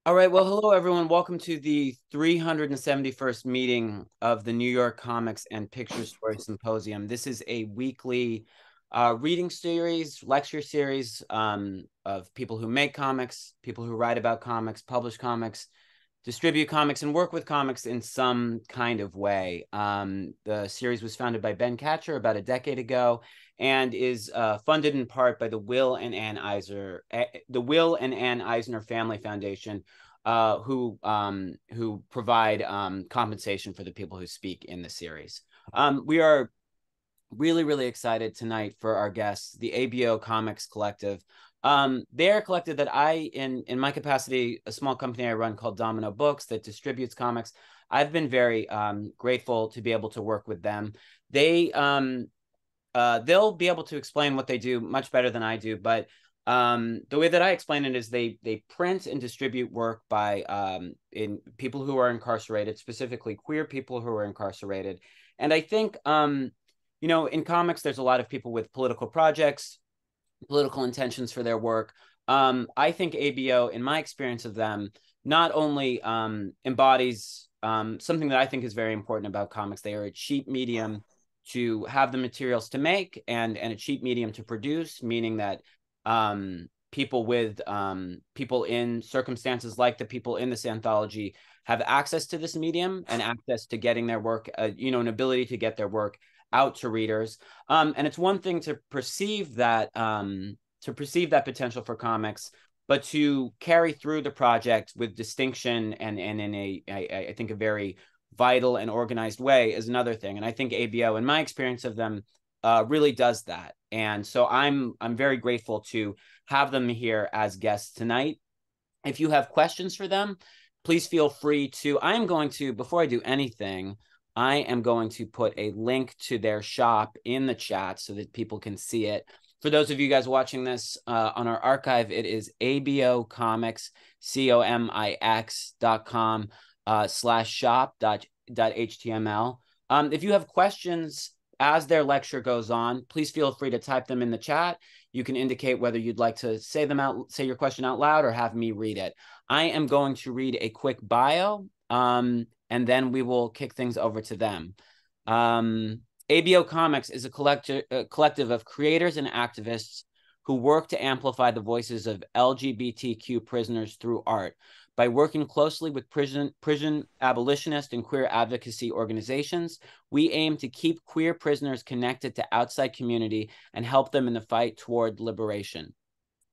All right, well, hello everyone. Welcome to the 371st meeting of the New York Comics and Picture-story Symposium. This is a weekly reading series, lecture series of people who make comics, people who write about comics, publish comics, distribute comics, and work with comics in some kind of way. The series was founded by Ben Katcher about a decade ago and is funded in part by the Will and Ann Eisner Family Foundation, who provide compensation for the people who speak in the series. We are really excited tonight for our guests, the ABO Comix Collective. They're a collective that in my capacity, a small company I run called Domino Books that distributes comics. I've been very grateful to be able to work with them. They'll be able to explain what they do much better than I do, but the way that I explain it is they print and distribute work by in people who are incarcerated, specifically queer people who are incarcerated. And I think in comics, there's a lot of people with political projects, political intentions for their work. I think ABO, in my experience of them, not only embodies something that I think is very important about comics. They are a cheap medium to have the materials to make and a cheap medium to produce, meaning that people in circumstances like the people in this anthology have access to this medium and access to getting their work, an ability to get their work out to readers. And it's one thing to perceive that potential for comics, but to carry through the project with distinction and in I think a very vital and organized way is another thing. And I think ABO, in my experience of them, really does that. And so I'm very grateful to have them here as guests tonight. If you have questions for them, please feel free to. Before I do anything, I am going to put a link to their shop in the chat so that people can see it. For those of you guys watching this on our archive, it is ABO Comix, COMIX.com /shop.html. If you have questions as their lecture goes on, please feel free to type them in the chat. You can indicate whether you'd like to say your question out loud or have me read it. I am going to read a quick bio, and then we will kick things over to them. ABO Comix is a collective of creators and activists who work to amplify the voices of LGBTQ prisoners through art. By working closely with prison abolitionist and queer advocacy organizations, we aim to keep queer prisoners connected to outside community and help them in the fight toward liberation.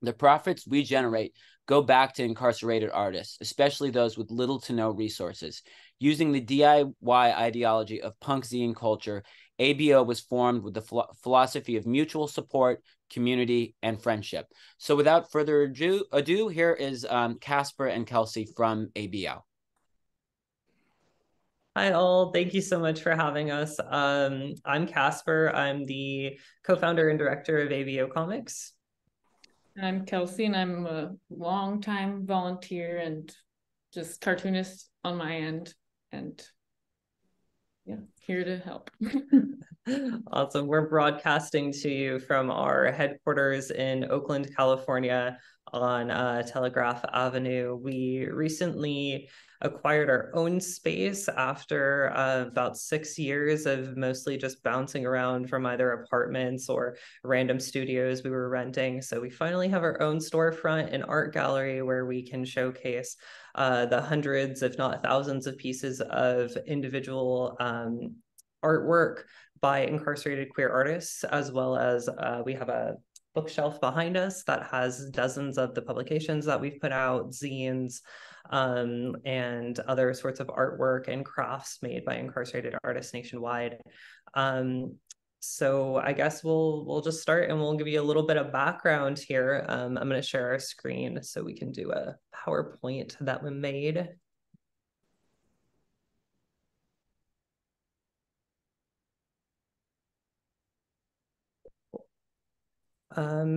The profits we generate go back to incarcerated artists, especially those with little to no resources. Using the DIY ideology of punk-zine culture, ABO was formed with the philosophy of mutual support, community, and friendship. So without further ado, here is Casper and Kelsey from ABO. Hi all, thank you so much for having us. I'm Casper. I'm the co-founder and director of ABO Comix. I'm Kelsey, and I'm a longtime volunteer and just cartoonist on my end, and yeah, here to help. Awesome. We're broadcasting to you from our headquarters in Oakland, California on Telegraph Avenue. We recently acquired our own space after about 6 years of mostly just bouncing around from either apartments or random studios we were renting. So we finally have our own storefront and art gallery where we can showcase the hundreds, if not thousands, of pieces of individual artwork by incarcerated queer artists, as well as we have a bookshelf behind us that has dozens of the publications that we've put out, zines, and other sorts of artwork and crafts made by incarcerated artists nationwide. So I guess we'll just start, and we'll give you a little bit of background here. I'm going to share our screen so we can do a PowerPoint that we made.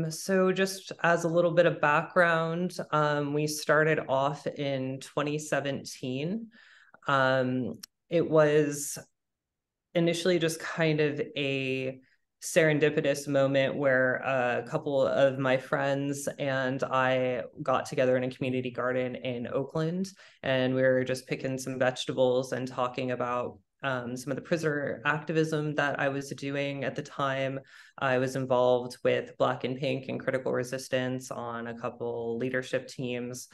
So just as a little bit of background, we started off in 2017. It was initially just kind of a serendipitous moment where a couple of my friends and I got together in a community garden in Oakland, and we were just picking some vegetables and talking about some of the prisoner activism that I was doing at the time. I was involved with Black and Pink and Critical Resistance on a couple leadership teams,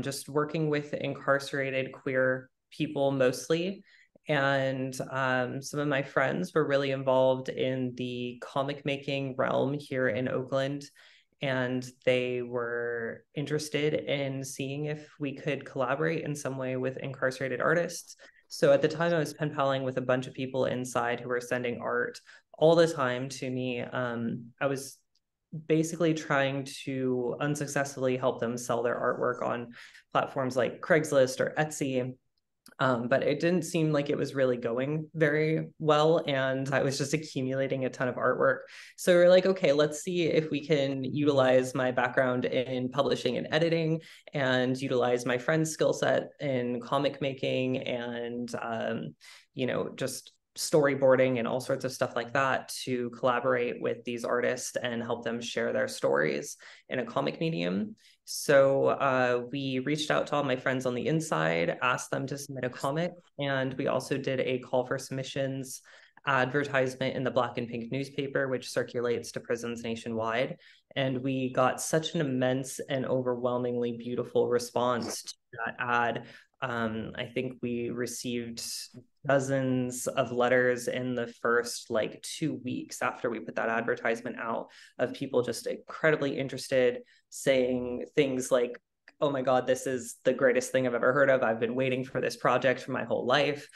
just working with incarcerated queer people mostly. And some of my friends were really involved in the comic making realm here in Oakland, and they were interested in seeing if we could collaborate in some way with incarcerated artists. So at the time, I was pen paling with a bunch of people inside who were sending art all the time to me. I was basically trying to unsuccessfully help them sell their artwork on platforms like Craigslist or Etsy. But it didn't seem like it was really going very well, and I was just accumulating a ton of artwork. So we're like, okay, let's see if we can utilize my background in publishing and editing and utilize my friend's skill set in comic making and, just storyboarding and all sorts of stuff like that to collaborate with these artists and help them share their stories in a comic medium. So we reached out to all my friends on the inside, asked them to submit a comic, and we also did a call for submissions advertisement in the Black and Pink newspaper, which circulates to prisons nationwide. And we got such an immense and overwhelmingly beautiful response to that ad. I think we received dozens of letters in the first 2 weeks after we put that advertisement out of people just incredibly interested, saying things like, oh my God, this is the greatest thing I've ever heard of. I've been waiting for this project for my whole life.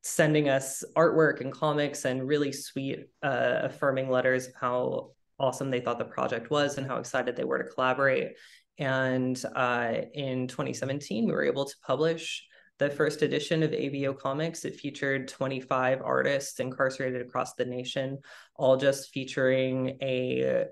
Sending us artwork and comics and really sweet affirming letters of how awesome they thought the project was and how excited they were to collaborate. And in 2017, we were able to publish the first edition of ABO Comix. It featured 25 artists incarcerated across the nation, all just featuring a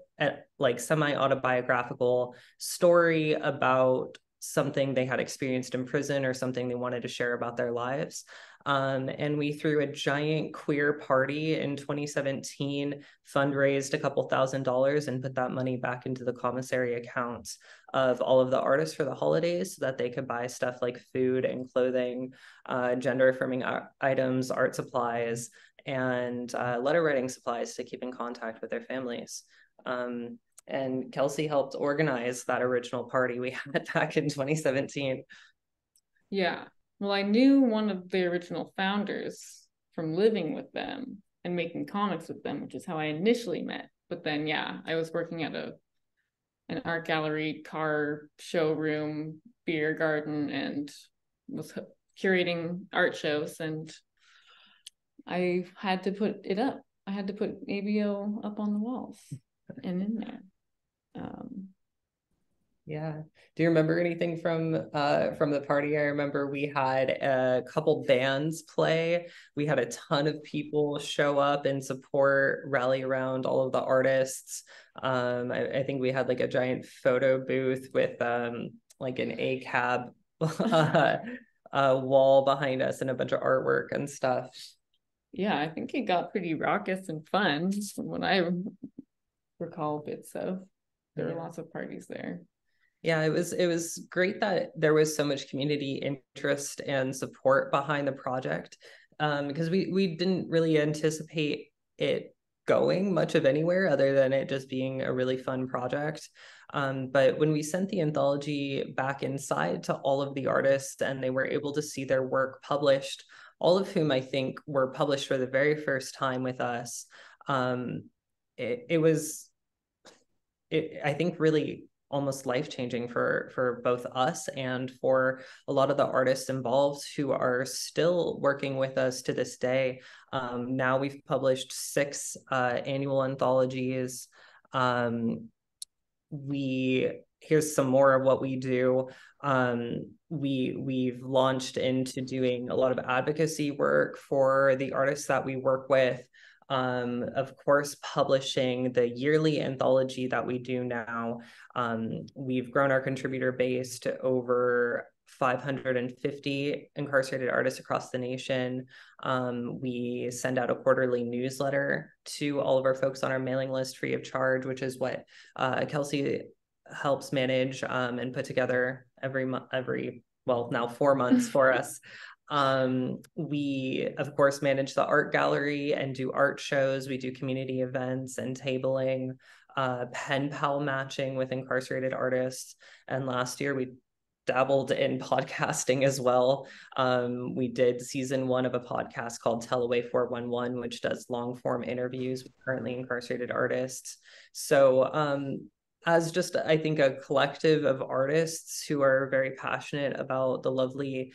semi-autobiographical story about something they had experienced in prison or something they wanted to share about their lives. And we threw a giant queer party in 2017, fundraised a couple $1,000 and put that money back into the commissary accounts of all of the artists for the holidays so that they could buy stuff like food and clothing, gender affirming items, art supplies, and letter writing supplies to keep in contact with their families. And Kelsey helped organize that original party we had back in 2017. Yeah. Well, I knew one of the original founders from living with them and making comics with them, which is how I initially met. But then, yeah, I was working at an art gallery, car showroom, beer garden, and was curating art shows. And I had to put it up. I had to put ABO up on the walls and in there. Yeah. Do you remember anything from the party? I remember we had a couple bands play. We had a ton of people show up and support, rally around all of the artists. I think we had a giant photo booth with an ACAB wall behind us and a bunch of artwork and stuff. Yeah, I think it got pretty raucous and fun from what I recall bits of. There were lots of parties there. Yeah, it was great that there was so much community interest and support behind the project, because we didn't really anticipate it going much of anywhere other than it just being a really fun project. But when we sent the anthology back inside to all of the artists and they were able to see their work published, all of whom I think were published for the very first time with us, it was, I think, really almost life-changing for both us and for a lot of the artists involved who are still working with us to this day. Now we've published 6 annual anthologies. Here's some more of what we do. We've launched into doing a lot of advocacy work for the artists that we work with. Of course, publishing the yearly anthology that we do now. We've grown our contributor base to over 550 incarcerated artists across the nation. We send out a quarterly newsletter to all of our folks on our mailing list free of charge, which is what Kelsey helps manage and put together now 4 months for us. We, of course, manage the art gallery and do art shows. We do community events and tabling, pen pal matching with incarcerated artists. And last year we dabbled in podcasting as well. We did season 1 of a podcast called Tell Away 411, which does long form interviews with currently incarcerated artists. So as just, I think, a collective of artists who are very passionate about the lovely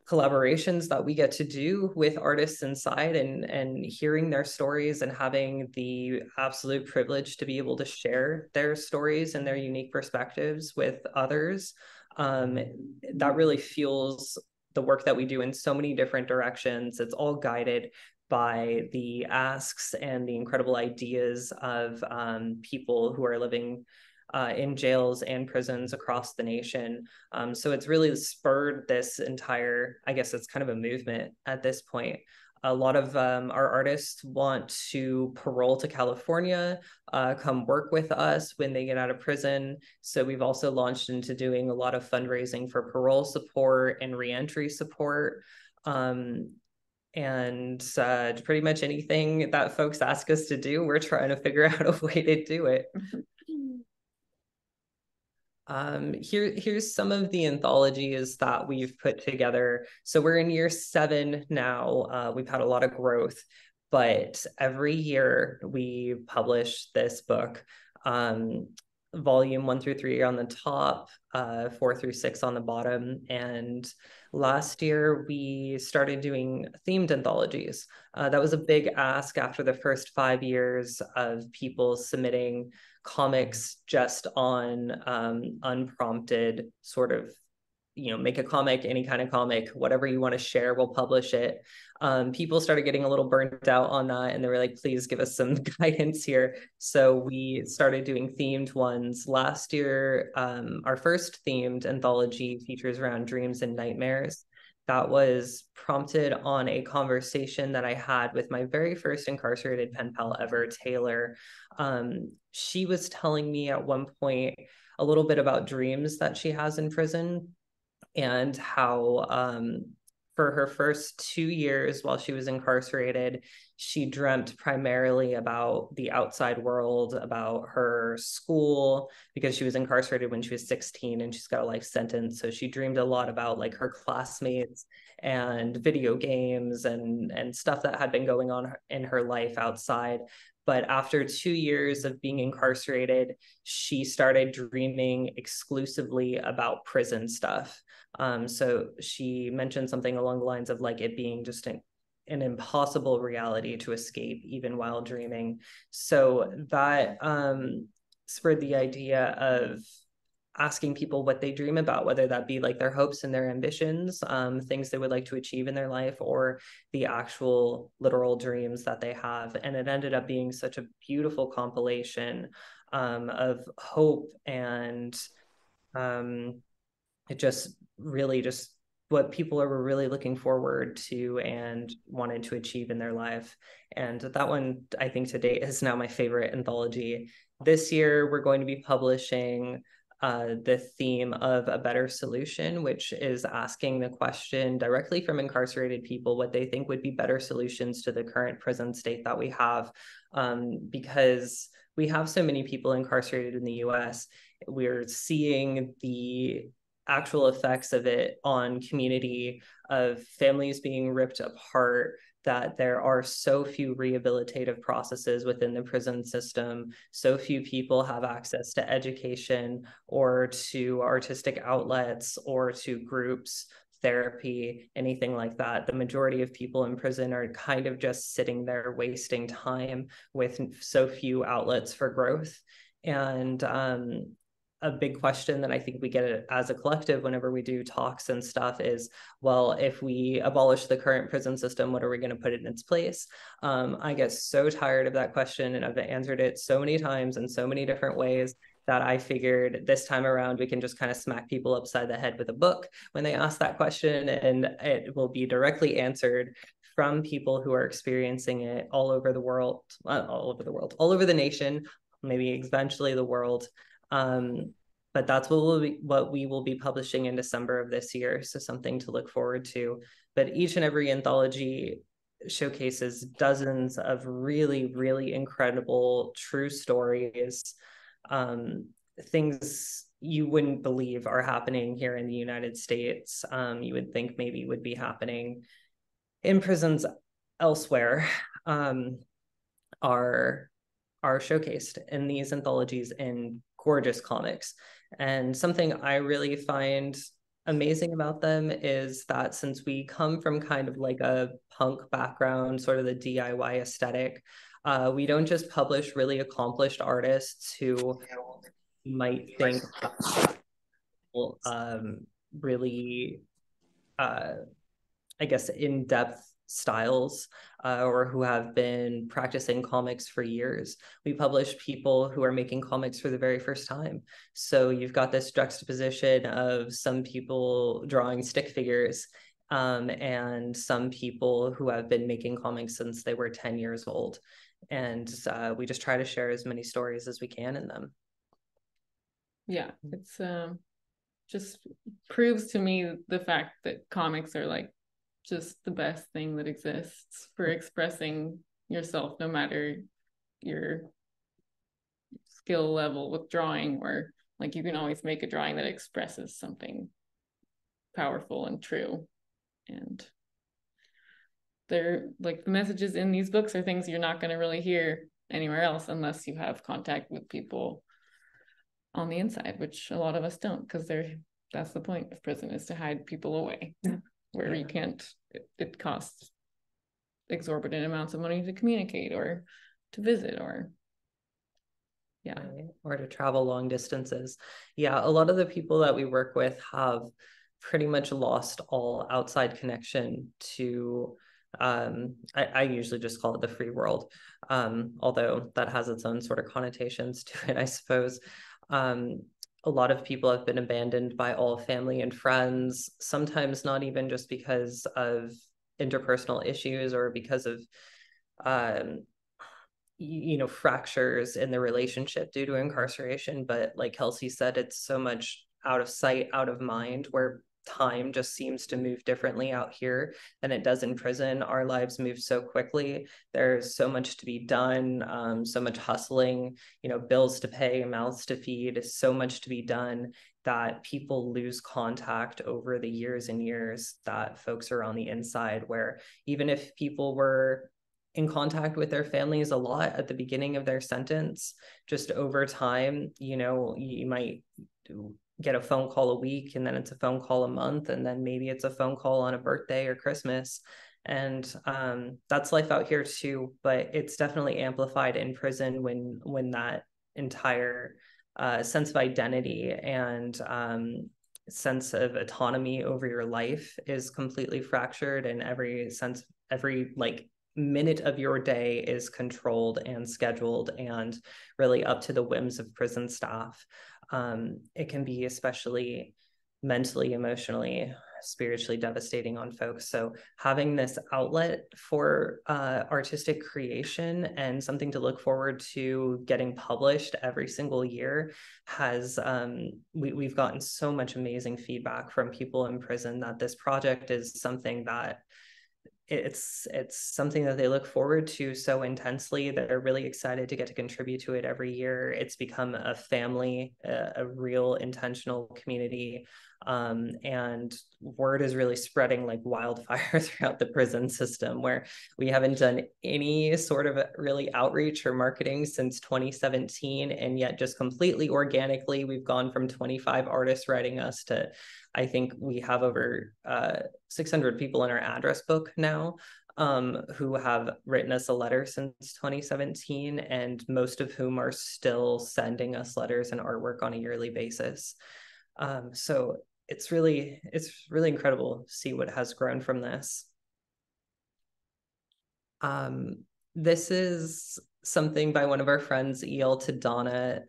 collaborations that we get to do with artists inside, and hearing their stories and having the absolute privilege to be able to share their stories and their unique perspectives with others, that really fuels the work that we do in so many different directions. It's all guided by the asks and the incredible ideas of people who are living in jails and prisons across the nation. So it's really spurred this entire, I guess it's kind of a movement at this point. A lot of our artists want to parole to California, come work with us when they get out of prison. So we've also launched into doing a lot of fundraising for parole support and reentry support. And pretty much anything that folks ask us to do, we're trying to figure out a way to do it. Here's some of the anthologies that we've put together. So we're in year 7 now. We've had a lot of growth, but every year we publish this book. Volume 1 through 3 on the top, 4 through 6 on the bottom. And last year we started doing themed anthologies. That was a big ask after the first 5 years of people submitting comics just on unprompted sort of, make a comic, any kind of comic, whatever you want to share, we'll publish it. People started getting a little burnt out on that, and they were like, please give us some guidance here. So we started doing themed ones. Last year, our first themed anthology features around dreams and nightmares. That was prompted on a conversation that I had with my very first incarcerated pen pal ever, Taylor. She was telling me at one point a little bit about dreams that she has in prison, and how for her first 2 years while she was incarcerated, she dreamt primarily about the outside world, about her school, because she was incarcerated when she was 16 and she's got a life sentence. So she dreamed a lot about like her classmates and video games and stuff that had been going on in her life outside. But after 2 years of being incarcerated, she started dreaming exclusively about prison stuff. So she mentioned something along the lines of like it being just an impossible reality to escape even while dreaming. So that spurred the idea of asking people what they dream about, whether that be like their hopes and their ambitions, things they would like to achieve in their life, or the actual literal dreams that they have. And it ended up being such a beautiful compilation of hope, and it just really just what people are really looking forward to and wanted to achieve in their life. And that one, I think to date, is now my favorite anthology. This year, we're going to be publishing the theme of A Better Solution, which is asking the question directly from incarcerated people what they think would be better solutions to the current prison state that we have. Because we have so many people incarcerated in the US, we're seeing the actual effects of it on community, of families being ripped apart, that there are so few rehabilitative processes within the prison system. So few people have access to education or to artistic outlets or to groups, therapy, anything like that. The majority of people in prison are kind of just sitting there wasting time with so few outlets for growth. And a big question that I think we get as a collective whenever we do talks and stuff is, well, if we abolish the current prison system, what are we going to put in its place? I get so tired of that question, and I've answered it so many times in so many different ways. that I figured this time around we can just kind of smack people upside the head with a book when they ask that question, and it will be directly answered from people who are experiencing it all over the world, all over the nation, maybe eventually the world. But that's what we will be publishing in December of this year. So something to look forward to. But each and every anthology showcases dozens of really, really incredible true stories, things you wouldn't believe are happening here in the United States. You would think maybe would be happening in prisons elsewhere, are showcased in these anthologies in gorgeous comics. And something I really find amazing about them is that since we come from kind of like a punk background, sort of the DIY aesthetic, we don't just publish really accomplished artists who might think really, I guess, in-depth styles, or who have been practicing comics for years. We publish people who are making comics for the very first time. So you've got this juxtaposition of some people drawing stick figures, and some people who have been making comics since they were 10 years old. And we just try to share as many stories as we can in them. Yeah, it's just proves to me the fact that comics are like just the best thing that exists for expressing yourself, no matter your skill level with drawing, or like you can always make a drawing that expresses something powerful and true. And they're like, the messages in these books are things you're not going to really hear anywhere else unless you have contact with people on the inside, which a lot of us don't, because that's the point of prison, is to hide people away where you can't, it costs exorbitant amounts of money to communicate or to visit, or or to travel long distances. Yeah, a lot of the people that we work with have pretty much lost all outside connection to, I usually just call it the free world, although that has its own sort of connotations to it, I suppose. A lot of people have been abandoned by all family and friends, sometimes not even just because of interpersonal issues or because of fractures in the relationship due to incarceration, but like Kelsey said, it's so much out of sight, out of mind, where time just seems to move differently out here than it does in prison. Our lives move so quickly. There's so much to be done, so much hustling, bills to pay, mouths to feed, so much to be done, that people lose contact over the years and years that folks are on the inside, where even if people were in contact with their families a lot at the beginning of their sentence, just over time, you might get a phone call a week, and then it's a phone call a month, and then maybe it's a phone call on a birthday or Christmas. And that's life out here too, but it's definitely amplified in prison when that entire sense of identity and sense of autonomy over your life is completely fractured, and every minute of your day is controlled and scheduled and really up to the whims of prison staff. It can be especially mentally, emotionally, spiritually devastating on folks. So having this outlet for artistic creation and something to look forward to getting published every single year has, we've gotten so much amazing feedback from people in prison that this project is something that it's something that they look forward to so intensely that they're really excited to get to contribute to it every year. It's become a family, a real intentional community. And word is really spreading like wildfire throughout the prison system, where we haven't done any sort of really outreach or marketing since 2017. And yet just completely organically, we've gone from 25 artists writing us to, I think we have over 600 people in our address book now, who have written us a letter since 2017, and most of whom are still sending us letters and artwork on a yearly basis. So it's really incredible to see what has grown from this. This is something by one of our friends, E.L. to Donna.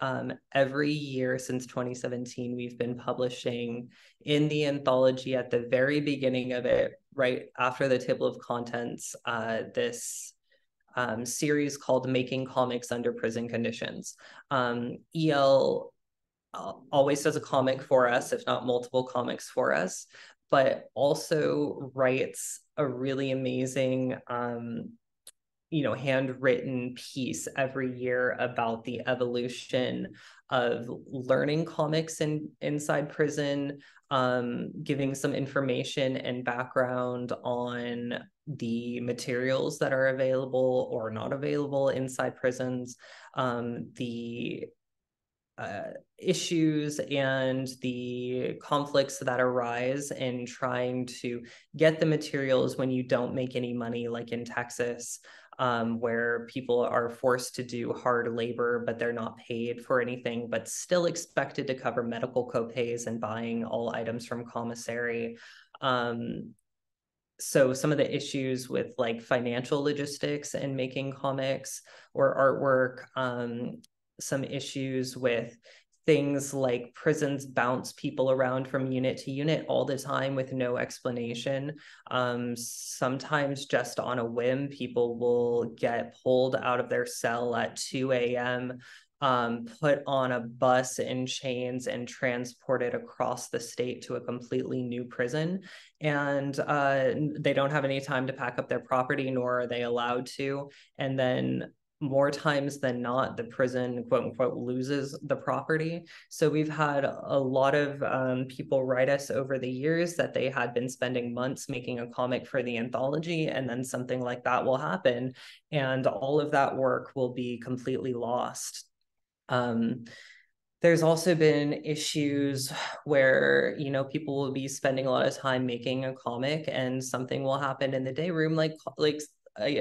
Every year since 2017, we've been publishing in the anthology at the very beginning of it, right after the table of contents, this series called Making Comics Under Prison Conditions. E.L. always does a comic for us, if not multiple comics for us, but also writes a really amazing handwritten piece every year about the evolution of learning comics inside prison, giving some information and background on the materials that are available or not available inside prisons, the issues and the conflicts that arise in trying to get the materials when you don't make any money, like in Texas, where people are forced to do hard labor, but they're not paid for anything, but still expected to cover medical copays and buying all items from commissary. So some of the issues with like financial logistics and making comics or artwork, some issues with things like prisons bounce people around from unit to unit all the time with no explanation. Sometimes just on a whim, people will get pulled out of their cell at 2 a.m., put on a bus in chains and transported across the state to a completely new prison. And they don't have any time to pack up their property, nor are they allowed to. And then more times than not, the prison, quote unquote, loses the property. So we've had a lot of people write us over the years that they had been spending months making a comic for the anthology, and then something like that will happen, and all of that work will be completely lost. There's also been issues where, people will be spending a lot of time making a comic and something will happen in the day room, like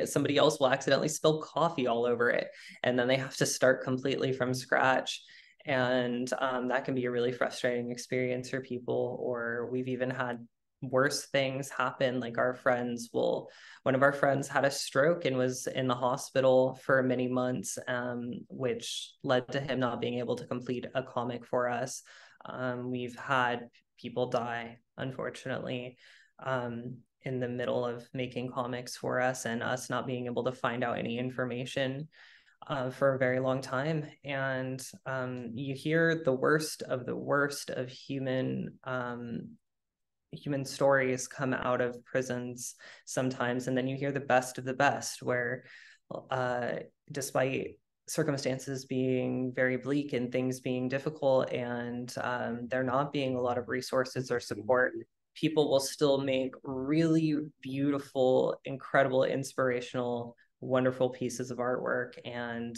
somebody else will accidentally spill coffee all over it, and then they have to start completely from scratch. And that can be a really frustrating experience for people. Or we've even had worse things happen, like one of our friends had a stroke and was in the hospital for many months, which led to him not being able to complete a comic for us. We've had people die, unfortunately, in the middle of making comics for us, and us not being able to find out any information for a very long time. And you hear the worst of human stories come out of prisons sometimes, and then you hear the best of the best, where despite circumstances being very bleak and things being difficult, and there not being a lot of resources or support, people will still make really beautiful, incredible, inspirational, wonderful pieces of artwork. And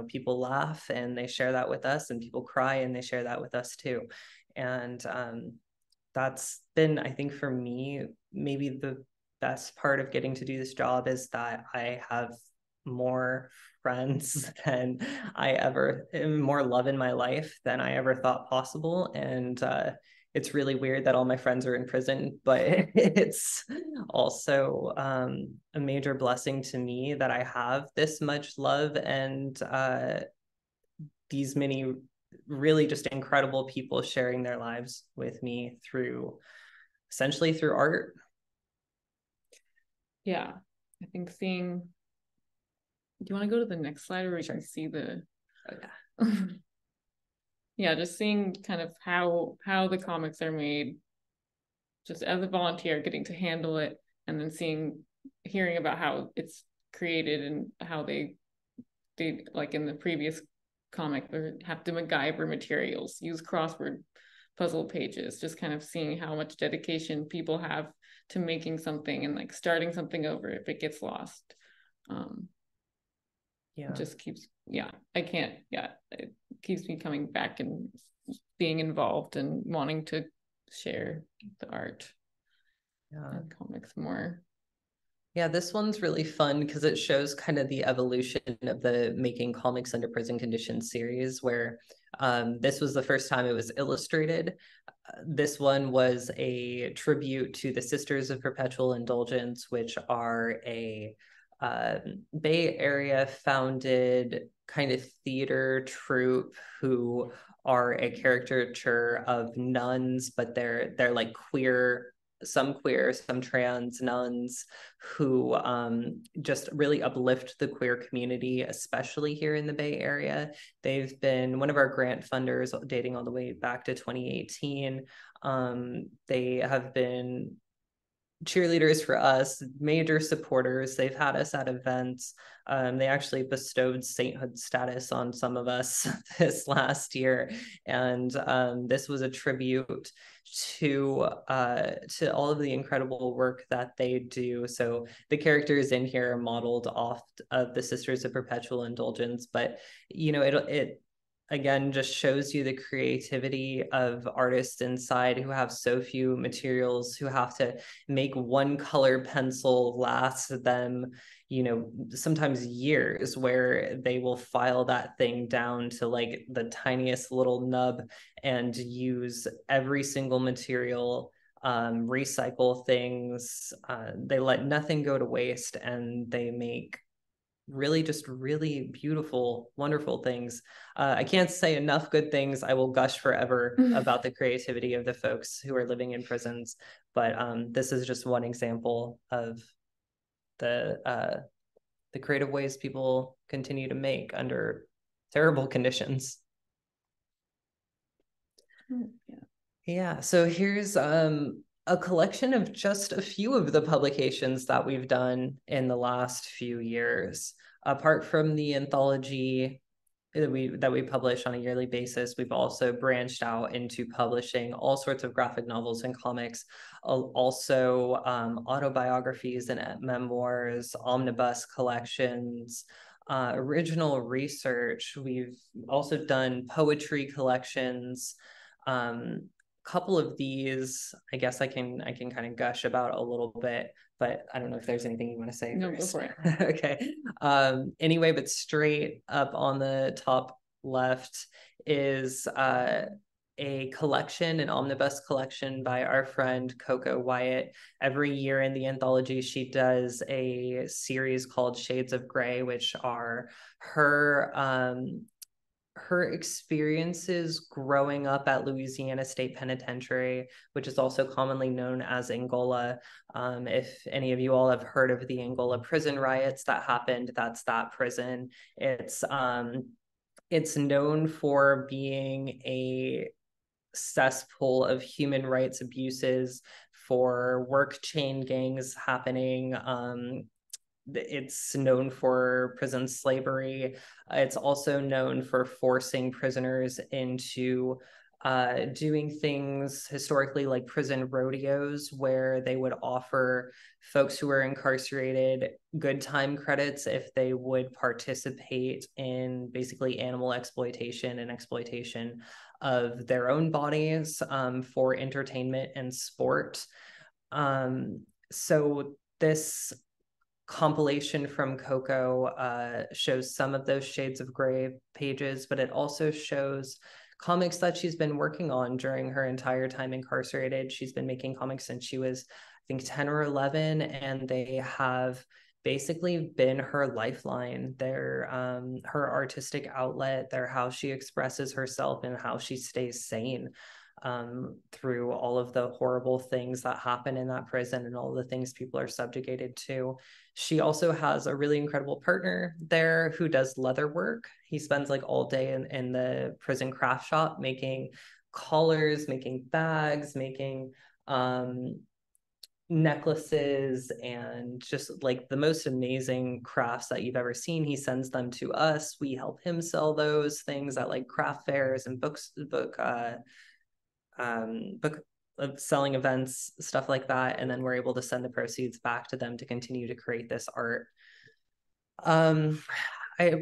people laugh and they share that with us, and people cry and they share that with us too. And that's been, I think, for me, maybe the best part of getting to do this job, is that I have more friends than more love in my life than I ever thought possible. And it's really weird that all my friends are in prison, but it's also a major blessing to me that I have this much love and these many really just incredible people sharing their lives with me essentially through art. Yeah, I think do you want to go to the next slide, or we can see the... Okay. Yeah, just seeing kind of how the comics are made, just as a volunteer, getting to handle it, and then hearing about how it's created and how they like in the previous comic, they have to MacGyver materials, use crossword puzzle pages, just kind of seeing how much dedication people have to making something and like starting something over if it gets lost. It just keeps, it keeps me coming back and being involved and wanting to share the art and comics more. Yeah, this one's really fun because it shows kind of the evolution of the Making Comics Under Prison Conditions series, where this was the first time it was illustrated. This one was a tribute to the Sisters of Perpetual Indulgence, which are a Bay Area founded kind of theater troupe who are a caricature of nuns, but they're like queer, some trans nuns who just really uplift the queer community, especially here in the Bay Area. They've been one of our grant funders dating all the way back to 2018. They have been cheerleaders for us, major supporters. They've had us at events. They actually bestowed sainthood status on some of us this last year, and this was a tribute to all of the incredible work that they do. So the characters in here are modeled off of the Sisters of Perpetual Indulgence, but you know, it again just shows you the creativity of artists inside who have so few materials, who have to make one color pencil last them, you know, sometimes years, where they will file that thing down to like the tiniest little nub and use every single material, recycle things. They let nothing go to waste, and they make really just really beautiful, wonderful things. I can't say enough good things. I will gush forever about the creativity of the folks who are living in prisons, but this is just one example of the creative ways people continue to make under terrible conditions. Yeah, so here's a collection of just a few of the publications that we've done in the last few years. Apart from the anthology that we publish on a yearly basis, we've also branched out into publishing all sorts of graphic novels and comics, also autobiographies and memoirs, omnibus collections, original research. We've also done poetry collections. Couple of these, I guess I can kind of gush about a little bit, but I don't know if there's anything you want to say. No, first. go for it. Okay. Anyway, but straight up on the top left is a collection, an omnibus collection by our friend Coco Wyatt. Every year in the anthology, she does a series called Shades of Grey, which are her experiences growing up at Louisiana State Penitentiary, which is also commonly known as Angola. If any of you all have heard of the Angola prison riots that happened, that's that prison. It's known for being a cesspool of human rights abuses, for work chain gangs happening. It's known for prison slavery. It's also known for forcing prisoners into doing things historically like prison rodeos, where they would offer folks who were incarcerated good time credits if they would participate in basically animal exploitation and exploitation of their own bodies for entertainment and sport. So this compilation from Coco shows some of those Shades of Grey pages, but it also shows comics that she's been working on during her entire time incarcerated. She's been making comics since she was, I think, 10 or 11, and they have basically been her lifeline. They're her artistic outlet. They're how she expresses herself and how she stays sane through all of the horrible things that happen in that prison and all the things people are subjugated to. She also has a really incredible partner there who does leather work. He spends like all day in the prison craft shop making collars, making bags, making necklaces, and just like the most amazing crafts that you've ever seen. He sends them to us. We help him sell those things at like craft fairs and book selling events, stuff like that, and then we're able to send the proceeds back to them to continue to create this art. I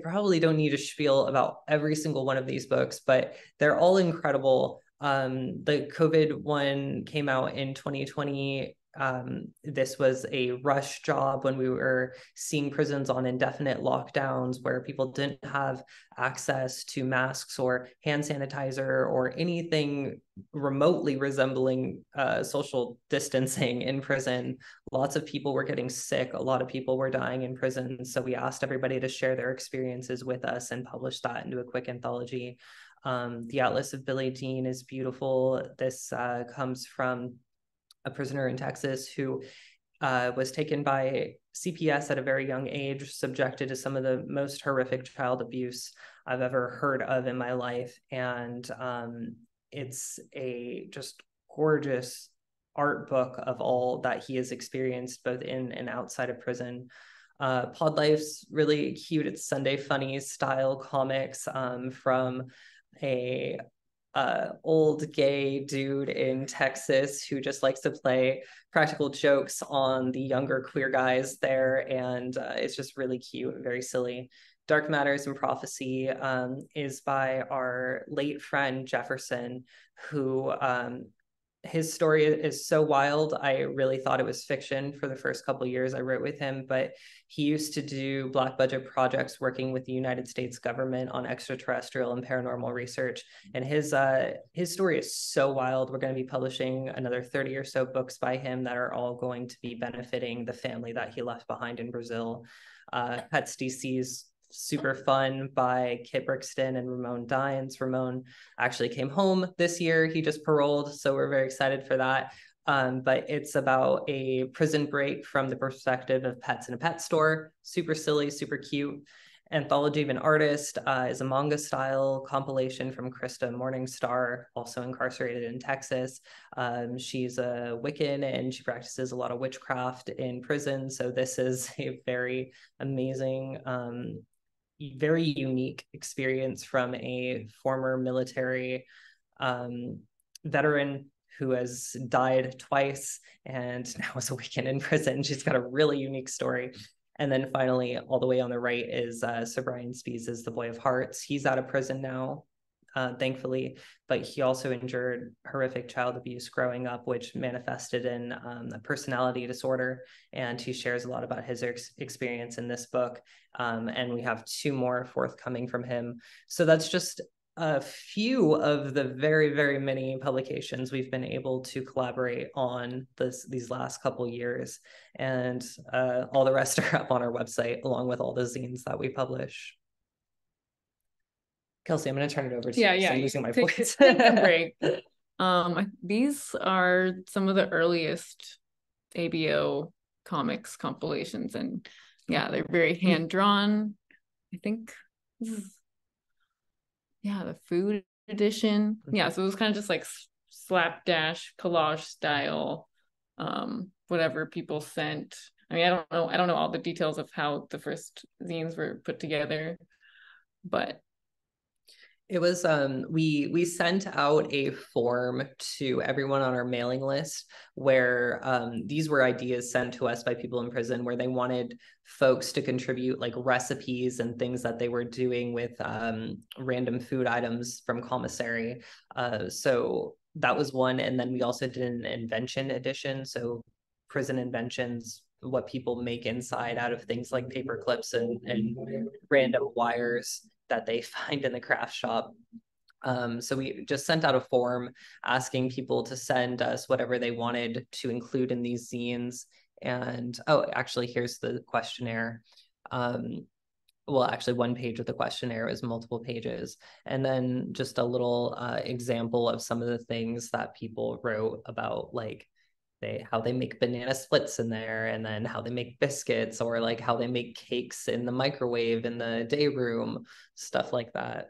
probably don't need to spiel about every single one of these books, but they're all incredible. The COVID one came out in 2020. this was a rush job when we were seeing prisons on indefinite lockdowns where people didn't have access to masks or hand sanitizer or anything remotely resembling social distancing in prison. Lots of people were getting sick. A lot of people were dying in prison. So we asked everybody to share their experiences with us and publish that into a quick anthology. The Atlas of Billy Dean is beautiful. This comes from a prisoner in Texas who was taken by CPS at a very young age, subjected to some of the most horrific child abuse I've ever heard of in my life. And it's a just gorgeous art book of all that he has experienced, both in and outside of prison. Pod Life's really cute. It's Sunday Funnies style comics from a old gay dude in Texas who just likes to play practical jokes on the younger queer guys there. And it's just really cute and very silly. Dark Matters and Prophecy is by our late friend Jefferson, who his story is so wild. I really thought it was fiction for the first couple of years I wrote with him, but he used to do black budget projects working with the United States government on extraterrestrial and paranormal research. And his story is so wild. We're going to be publishing another 30 or so books by him that are all going to be benefiting the family that he left behind in Brazil. Pets DC's super fun by Kit Brixton and Ramon Dines. Ramon actually came home this year. He just paroled, so we're very excited for that. But it's about a prison break from the perspective of pets in a pet store. Super silly, super cute. Anthology of an Artist is a manga style compilation from Krista Morningstar, also incarcerated in Texas. She's a Wiccan and she practices a lot of witchcraft in prison. So this is a very amazing, very unique experience from a former military veteran who has died twice and now is a Wiccan in prison. She's got a really unique story. And then finally, all the way on the right is Sir Brian Spees' The Boy of Hearts. He's out of prison now, thankfully, but he also endured horrific child abuse growing up, which manifested in a personality disorder. And he shares a lot about his experience in this book. And we have 2 more forthcoming from him. So that's just a few of the very, very many publications we've been able to collaborate on these last couple years. And all the rest are up on our website, along with all the zines that we publish. Kelsey, I'm going to turn it over to you. Yeah. I'm losing my voice. Take a break. These are some of the earliest ABO Comics compilations, and yeah, they're very hand drawn. I think this is, yeah, the food edition. Yeah, so it was kind of just like slapdash collage style, whatever people sent. I mean, I don't know all the details of how the first zines were put together, but it was we sent out a form to everyone on our mailing list where these were ideas sent to us by people in prison where they wanted folks to contribute like recipes and things that they were doing with random food items from commissary. So that was one. And then we also did an invention edition. So prison inventions, what people make inside out of things like paper clips and random wires that they find in the craft shop. So we just sent out a form asking people to send us whatever they wanted to include in these zines. And oh, actually, here's the questionnaire. Well, actually, one page of the questionnaire is multiple pages. And then just a little example of some of the things that people wrote about, like how they make banana splits in there, and then how they make biscuits, or like how they make cakes in the microwave in the day room, stuff like that.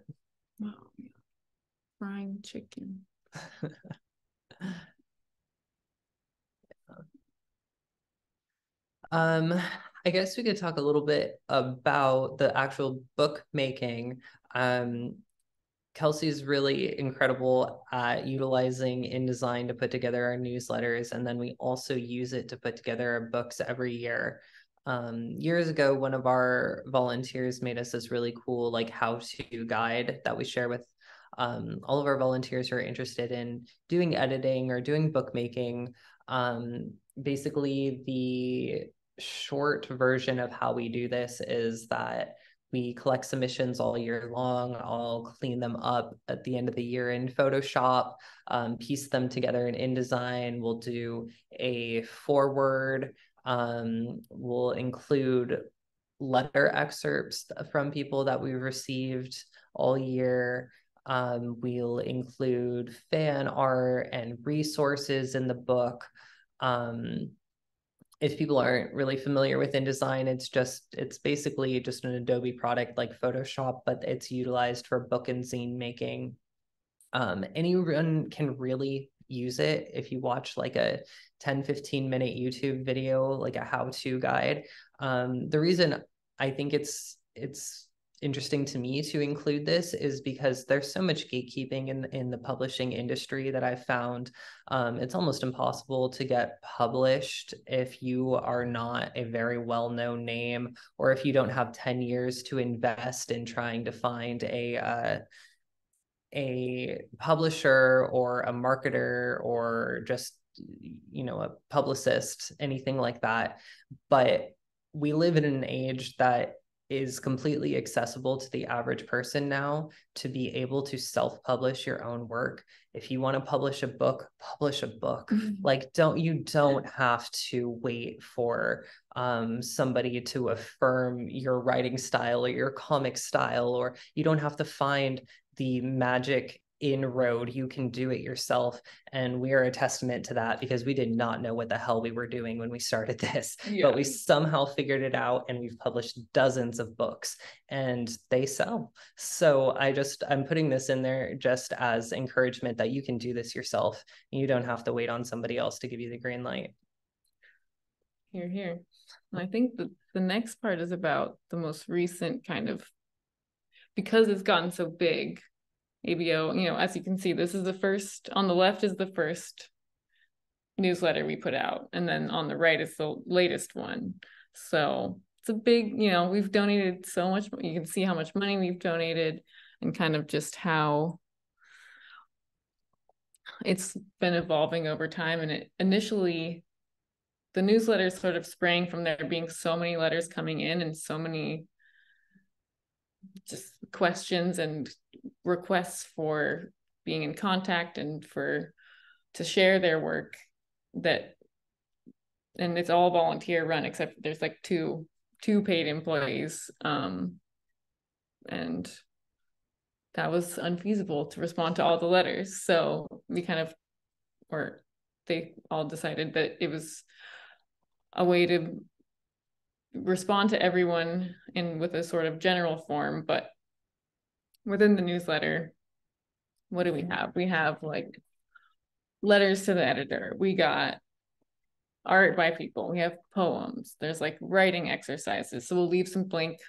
Wow. Frying chicken. I guess we could talk a little bit about the actual book making. Kelsey's really incredible at utilizing InDesign to put together our newsletters, and then we also use it to put together our books every year. Years ago, one of our volunteers made us this really cool like how-to guide that we share with all of our volunteers who are interested in doing editing or doing bookmaking. Basically, the short version of how we do this is that we collect submissions all year long. I'll clean them up at the end of the year in Photoshop, piece them together in InDesign. We'll do a foreword. We'll include letter excerpts from people that we've received all year. We'll include fan art and resources in the book. If people aren't really familiar with InDesign, it's basically just an Adobe product like Photoshop, but it's utilized for book and zine making. Anyone can really use it. If you watch like a 10-15 minute YouTube video, like a how-to guide. The reason I think it's interesting to me to include this is because there's so much gatekeeping in the publishing industry that I've found. It's almost impossible to get published if you are not a very well-known name, or if you don't have 10 years to invest in trying to find a publisher or a marketer or just, you know, a publicist, anything like that. But we live in an age that is completely accessible to the average person now to be able to self-publish your own work. If you want to publish a book, publish a book. Like, you don't have to wait for somebody to affirm your writing style or your comic style, or you don't have to find the magic inroad. You can do it yourself. And we are a testament to that, because we did not know what the hell we were doing when we started this, but we somehow figured it out, and we've published dozens of books and they sell. So I'm putting this in there just as encouragement that you can do this yourself. You don't have to wait on somebody else to give you the green light. Hear, hear. I think the next part is about the most recent kind of, because it's gotten so big, ABO, you know, as you can see, this is the first, on the left is the first newsletter we put out, and then on the right is the latest one. So it's a big, you know, we've donated so much. You can see how much money we've donated, and kind of just how it's been evolving over time. And it initially, the newsletter sort of sprang from there being so many letters coming in and so many just questions and requests for being in contact and to share their work, and it's all volunteer run, except there's like two paid employees, and that was unfeasible to respond to all the letters. So they all decided that it was a way to respond to everyone with a sort of general form, but within the newsletter, what do we have? We have like letters to the editor. We got art by people. We have poems. There's like writing exercises. So we'll leave some blank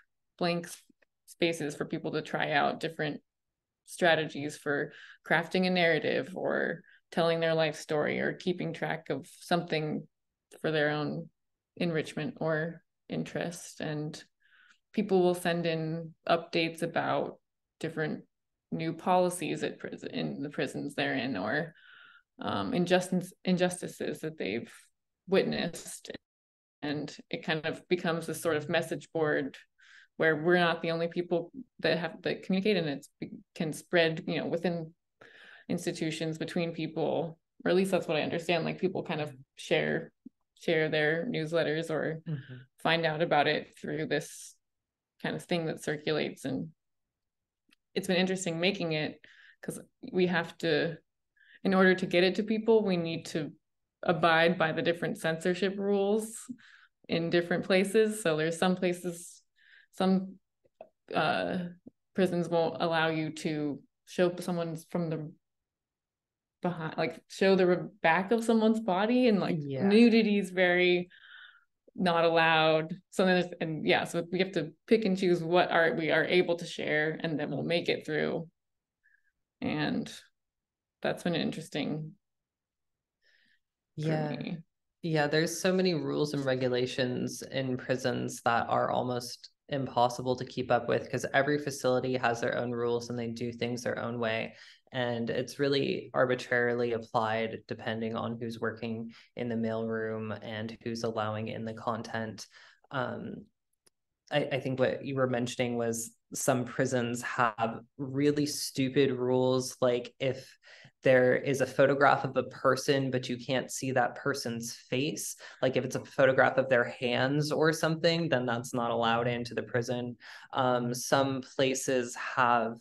spaces for people to try out different strategies for crafting a narrative, or telling their life story, or keeping track of something for their own enrichment or interest. And people will send in updates about different new policies in the prisons they're in, or injustices that they've witnessed. And it kind of becomes this sort of message board where we're not the only people that communicate, and it can spread, you know, within institutions, between people, or at least that's what I understand. Like, people kind of share their newsletters, or find out about it through this kind of thing that circulates. And it's been interesting making it, because we have to, in order to get it to people, we need to abide by the different censorship rules in different places. So there's some places, some prisons won't allow you to show someone from the behind, like show the back of someone's body, and like nudity is very not allowed. So so we have to pick and choose what art we are able to share, and then we'll make it through. And that's been interesting for me. There's so many rules and regulations in prisons that are almost impossible to keep up with, because every facility has their own rules and they do things their own way. and it's really arbitrarily applied depending on who's working in the mailroom and who's allowing in the content. I think what you were mentioning was some prisons have really stupid rules, like if there is a photograph of a person, but you can't see that person's face, like if it's a photograph of their hands or something, then that's not allowed into the prison. Some places have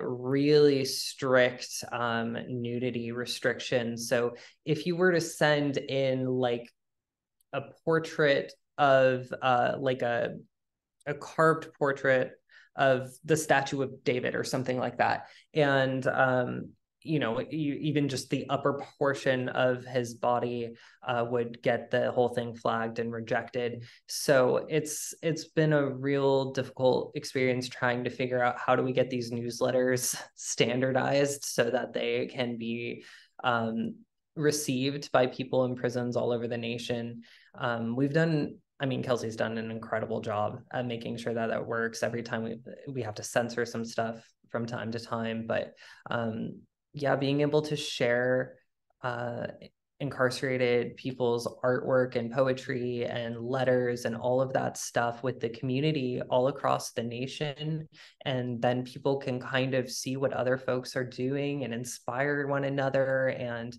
really strict nudity restrictions. So if you were to send in like a portrait of like a carved portrait of the statue of David or something like that, and you know, even just the upper portion of his body would get the whole thing flagged and rejected. So it's been a real difficult experience trying to figure out how do we get these newsletters standardized so that they can be received by people in prisons all over the nation. Kelsey's done an incredible job at making sure that that works. Every time we have to censor some stuff from time to time, but yeah, being able to share incarcerated people's artwork and poetry and letters and all of that stuff with the community all across the nation, and then people can kind of see what other folks are doing and inspire one another, and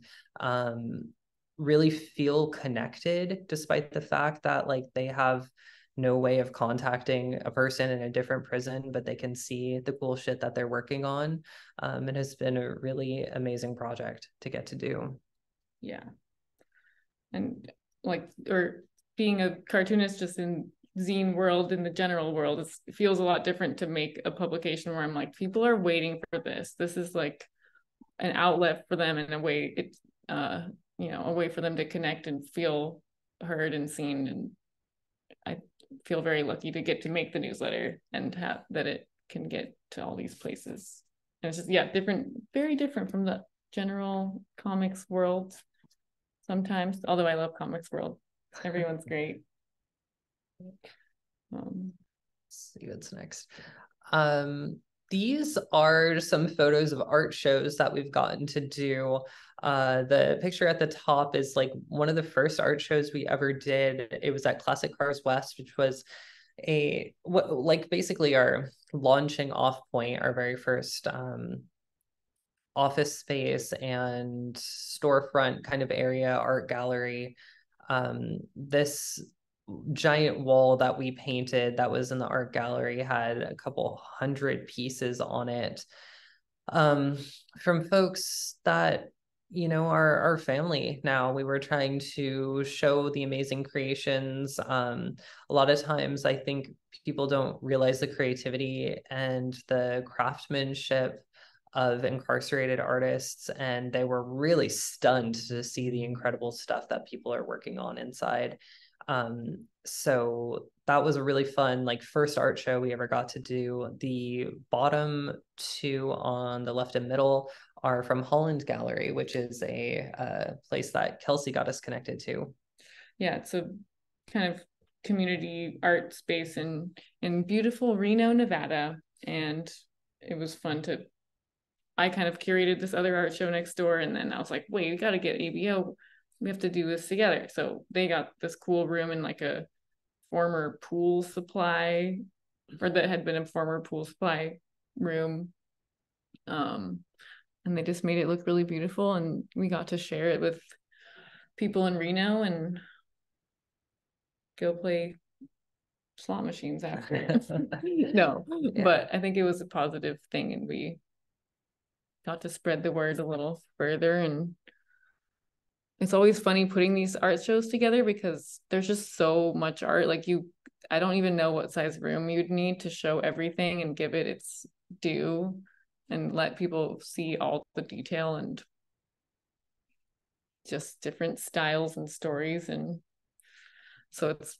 really feel connected despite the fact that like they have no way of contacting a person in a different prison, but they can see the cool shit that they're working on. It has been a really amazing project to get to do. Yeah. And like, or being a cartoonist just in zine world, in the general world, it feels a lot different to make a publication where I'm like, people are waiting for this. This is like an outlet for them in a way. It's a way for them to connect and feel heard and seen. And I feel very lucky to get to make the newsletter and have that it can get to all these places. And it's just, yeah, different, very different from the general comics world sometimes, although I love comics world. Everyone's great. Let's see what's next. These are some photos of art shows that we've gotten to do. The picture at the top is like one of the first art shows we ever did. It was at Classic Cars West, which was basically our launching off point, our very first office space and storefront kind of area, art gallery. This giant wall that we painted that was in the art gallery had a couple hundred pieces on it, from folks that, you know, our family now. We were trying to show the amazing creations. A lot of times I think people don't realize the creativity and the craftsmanship of incarcerated artists, and they were really stunned to see the incredible stuff that people are working on inside. So that was a really fun, like, first art show we ever got to do. The bottom two on the left and middle are from Holland Gallery, which is a place that Kelsey got us connected to. Yeah, it's a kind of community art space in beautiful Reno, Nevada. And it was fun I kind of curated this other art show next door, and then I was like, wait, we got to get ABO. We have to do this together. So they got this cool room in like a former pool supply, or that had been a former pool supply room. And they just made it look really beautiful, and we got to share it with people in Reno and go play slot machines after. No, yeah. But I think it was a positive thing, and we got to spread the word a little further. And it's always funny putting these art shows together because there's just so much art. Like, I don't even know what size room you'd need to show everything and give it its due and let people see all the detail and just different styles and stories. And so it's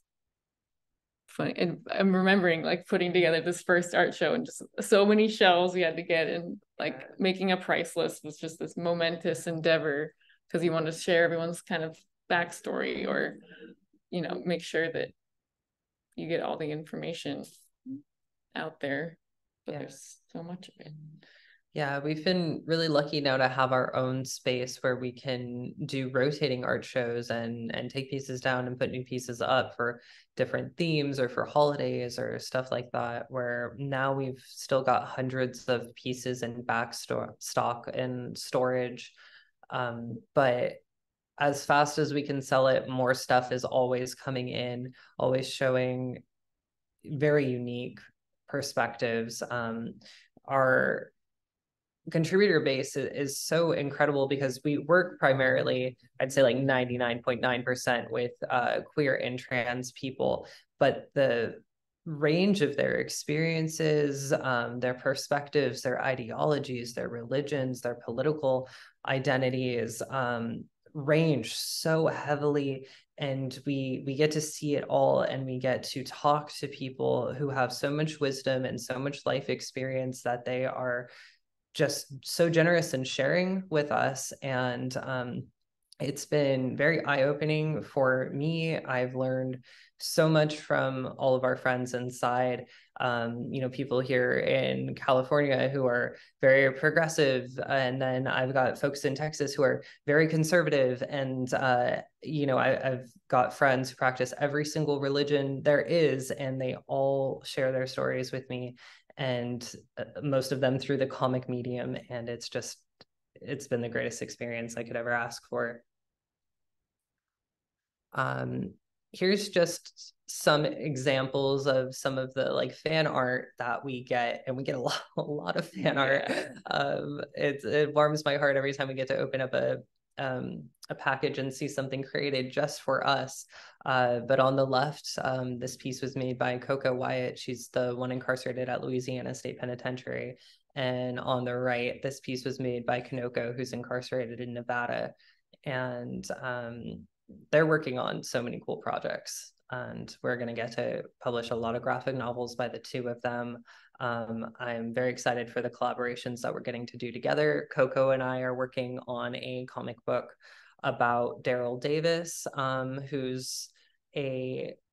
funny. And I'm remembering like putting together this first art show and just so many shelves we had to get, and like making a price list was just this momentous endeavor because you want to share everyone's kind of backstory, or, you know, make sure that you get all the information out there. But there's so much of it. Yeah, we've been really lucky now to have our own space where we can do rotating art shows and take pieces down and put new pieces up for different themes or for holidays or stuff like that, where now we've still got hundreds of pieces in stock and storage. But as fast as we can sell it, more stuff is always coming in, always showing very unique perspectives. Our contributor base is so incredible because we work primarily, I'd say like 99.9% with queer and trans people, but the range of their experiences, their perspectives, their ideologies, their religions, their political identities range so heavily, and we get to see it all, and we get to talk to people who have so much wisdom and so much life experience that they are just so generous in sharing with us. And it's been very eye-opening for me. I've learned so much from all of our friends inside. People here in California who are very progressive, and then I've got folks in Texas who are very conservative, and I've got friends who practice every single religion there is, and they all share their stories with me, and most of them through the comic medium, and it's been the greatest experience I could ever ask for. Here's just some examples of some of the like fan art that we get, and we get a lot of fan art. It warms my heart every time we get to open up a package and see something created just for us. But on the left, this piece was made by Coco Wyatt. She's the one incarcerated at Louisiana State Penitentiary. And on the right, this piece was made by Kanoko, who's incarcerated in Nevada. And they're working on so many cool projects, and we're going to get to publish a lot of graphic novels by the two of them. I'm very excited for the collaborations that we're getting to do together. Coco and I are working on a comic book about Daryl Davis, who's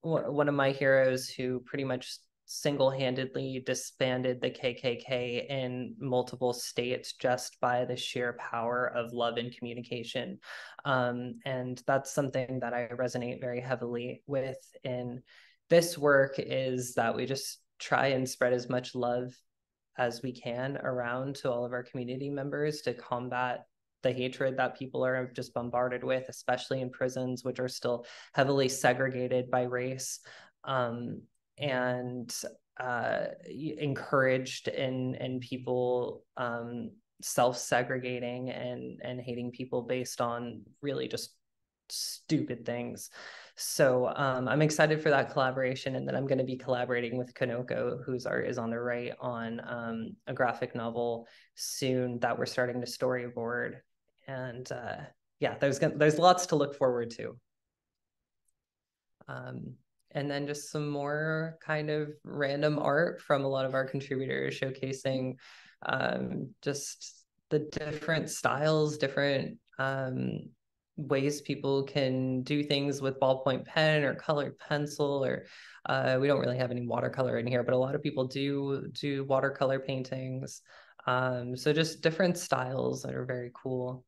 one of my heroes who pretty much single-handedly disbanded the KKK in multiple states just by the sheer power of love and communication. And that's something that I resonate very heavily with in this work, is that we just try and spread as much love as we can around to all of our community members to combat the hatred that people are just bombarded with, especially in prisons, which are still heavily segregated by race. And encouraged in people self-segregating and hating people based on really just stupid things. So I'm excited for that collaboration, and then I'm going to be collaborating with Kanoko, whose art is on the right, on a graphic novel soon that we're starting to storyboard. And yeah, there's lots to look forward to. And then just some more kind of random art from a lot of our contributors, showcasing just the different styles, different ways people can do things with ballpoint pen or colored pencil, or we don't really have any watercolor in here, but a lot of people do watercolor paintings. So just different styles that are very cool.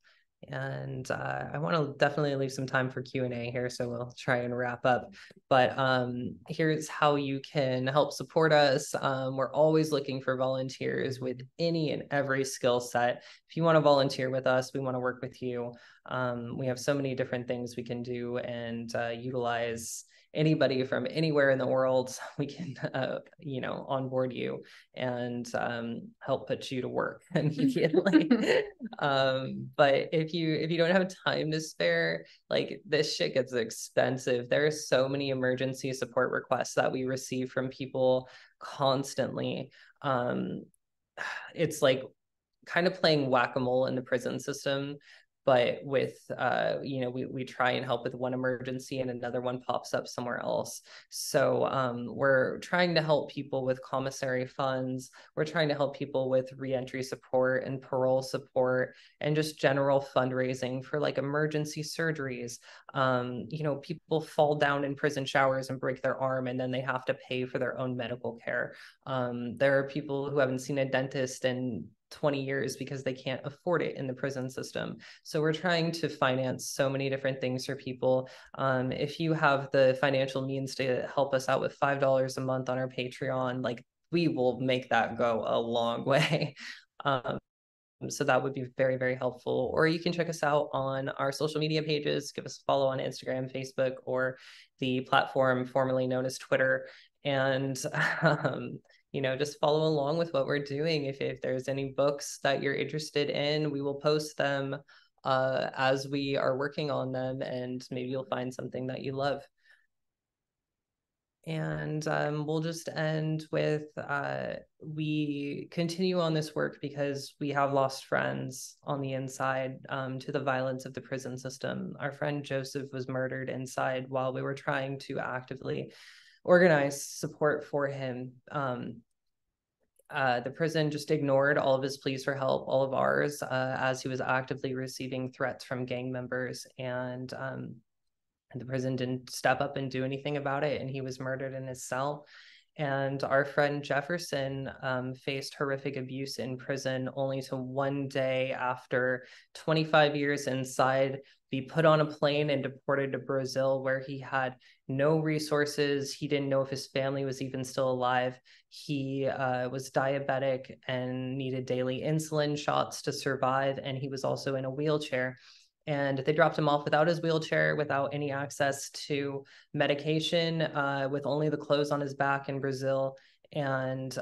And I want to definitely leave some time for Q&A here, so we'll try and wrap up. But here's how you can help support us. We're always looking for volunteers with any and every skill set. If you want to volunteer with us, we want to work with you. We have so many different things we can do and utilize anybody from anywhere in the world. We can onboard you and help put you to work immediately. But if you don't have time to spare, like, this shit gets expensive. There are so many emergency support requests that we receive from people constantly. It's like kind of playing whack-a-mole in the prison system, but with we try and help with one emergency and another one pops up somewhere else. So we're trying to help people with commissary funds. We're trying to help people with reentry support and parole support and just general fundraising for like emergency surgeries. People fall down in prison showers and break their arm, and then they have to pay for their own medical care. There are people who haven't seen a dentist in 20 years because they can't afford it in the prison system. So we're trying to finance so many different things for people. If you have the financial means to help us out with $5 a month on our Patreon, like, we will make that go a long way. So that would be very, very helpful. Or you can check us out on our social media pages, give us a follow on Instagram, Facebook, or the platform formerly known as Twitter. And, you know, just follow along with what we're doing. If there's any books that you're interested in, we will post them as we are working on them, and maybe you'll find something that you love. And we'll just end with, we continue on this work because we have lost friends on the inside to the violence of the prison system. Our friend Joseph was murdered inside while we were trying to actively organize support for him. The prison just ignored all of his pleas for help, all of ours, as he was actively receiving threats from gang members. And the prison didn't step up and do anything about it, and he was murdered in his cell. And our friend Jefferson faced horrific abuse in prison, only to one day after 25 years inside be put on a plane and deported to Brazil, where he had no resources. He didn't know if his family was even still alive. He was diabetic and needed daily insulin shots to survive, and he was also in a wheelchair. And they dropped him off without his wheelchair, without any access to medication, with only the clothes on his back in Brazil. And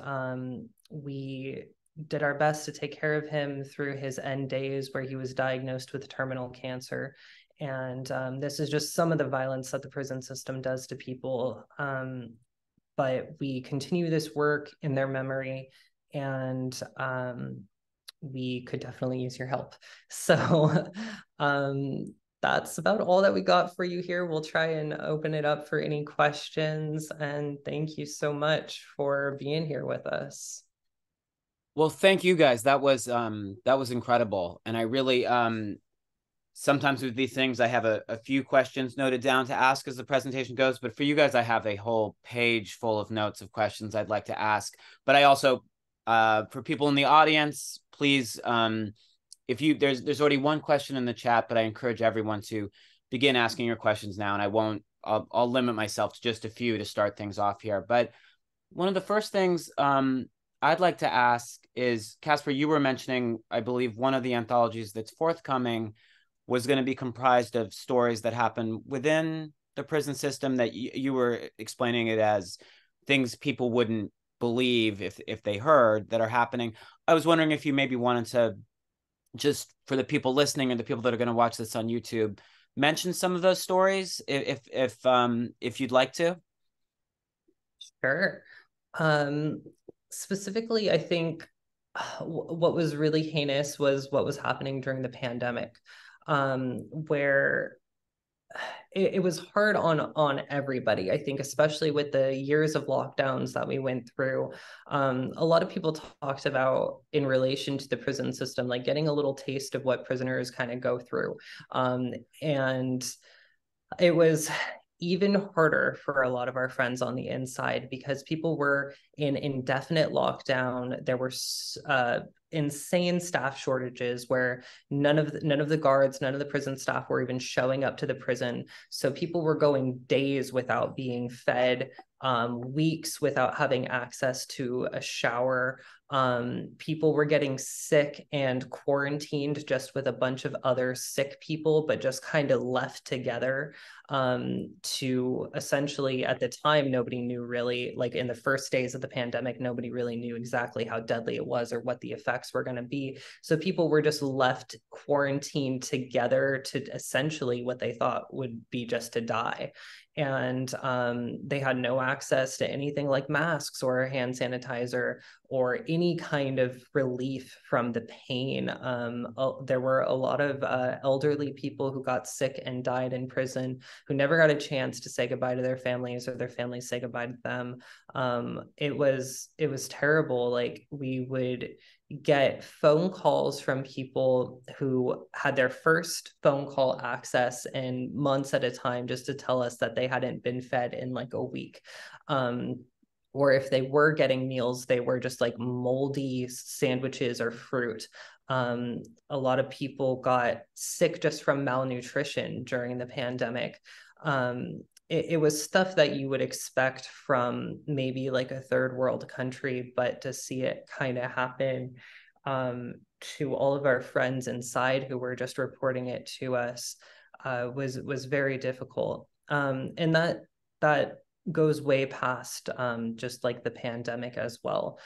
we did our best to take care of him through his end days, where he was diagnosed with terminal cancer. And this is just some of the violence that the prison system does to people. But we continue this work in their memory, and we could definitely use your help. So that's about all that we got for you here. We'll try and open it up for any questions. And thank you so much for being here with us. Well, thank you guys. That was incredible. And I really, sometimes with these things, I have a few questions noted down to ask as the presentation goes. But for you guys, I have a whole page full of notes of questions I'd like to ask. But I also, for people in the audience, please, if you, there's already one question in the chat, but I encourage everyone to begin asking your questions now. And I'll limit myself to just a few to start things off here. But one of the first things I'd like to ask is, Casper, you were mentioning, I believe one of the anthologies that's forthcoming was going to be comprised of stories that happen within the prison system, that you were explaining it as things people wouldn't believe if they heard that are happening. I was wondering if you maybe wanted to, just for the people listening and the people that are going to watch this on YouTube, mention some of those stories if you'd like to. Sure. Specifically, I think what was really heinous was what was happening during the pandemic, where it was hard on everybody. I think, especially with the years of lockdowns that we went through, a lot of people talked about, in relation to the prison system, like getting a little taste of what prisoners kind of go through. And it was even harder for a lot of our friends on the inside, because people were in indefinite lockdown. There were insane staff shortages, where none of the guards, none of the prison staff were even showing up to the prison. So people were going days without being fed, weeks without having access to a shower. People were getting sick and quarantined just with a bunch of other sick people, but just kind of left together, to essentially, at the time, nobody knew really, like in the first days of the pandemic, nobody really knew exactly how deadly it was or what the effects were going to be. So people were just left quarantined together to essentially what they thought would be just to die. And they had no access to anything like masks or hand sanitizer or any kind of relief from the pain. There were a lot of elderly people who got sick and died in prison, who never got a chance to say goodbye to their families, or their families say goodbye to them. It was terrible. Like, we would get phone calls from people who had their first phone call access in months at a time, just to tell us that they hadn't been fed in like a week. or if they were getting meals, they were just like moldy sandwiches or fruit. A lot of people got sick just from malnutrition during the pandemic. It was stuff that you would expect from maybe like a third world country, but to see it kind of happen to all of our friends inside who were just reporting it to us was very difficult. And that goes way past just like the pandemic as well.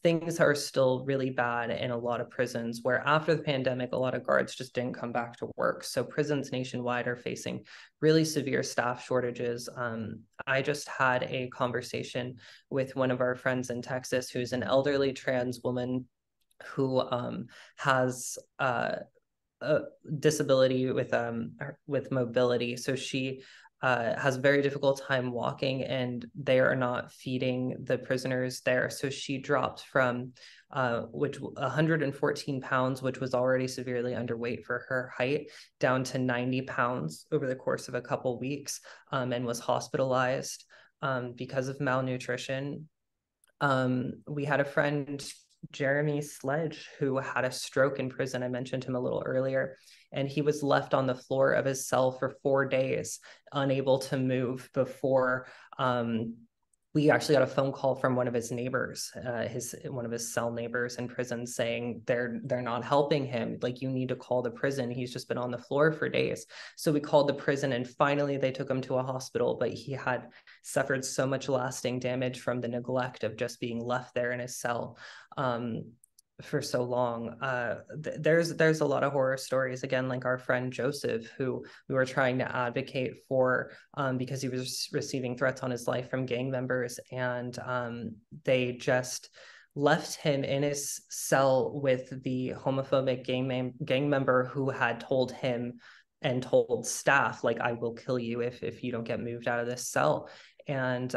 Things are still really bad in a lot of prisons, where after the pandemic, a lot of guards just didn't come back to work. So prisons nationwide are facing really severe staff shortages. I just had a conversation with one of our friends in Texas who's an elderly trans woman who has a disability with mobility. So she has a very difficult time walking, and they are not feeding the prisoners there. So she dropped from 114 pounds, which was already severely underweight for her height, down to 90 pounds over the course of a couple weeks, and was hospitalized because of malnutrition. We had a friend, Jeremy Sledge, who had a stroke in prison. I mentioned him a little earlier, and he was left on the floor of his cell for 4 days, unable to move before we actually got a phone call from one of his neighbors, one of his cell neighbors in prison, saying they're not helping him. Like, you need to call the prison. He's just been on the floor for days. So we called the prison, and finally they took him to a hospital, but he had suffered so much lasting damage from the neglect of just being left there in his cell for so long. There's a lot of horror stories, again, like our friend Joseph, who we were trying to advocate for because he was receiving threats on his life from gang members, and they just left him in his cell with the homophobic gang member who had told him and told staff, like, I will kill you if you don't get moved out of this cell. And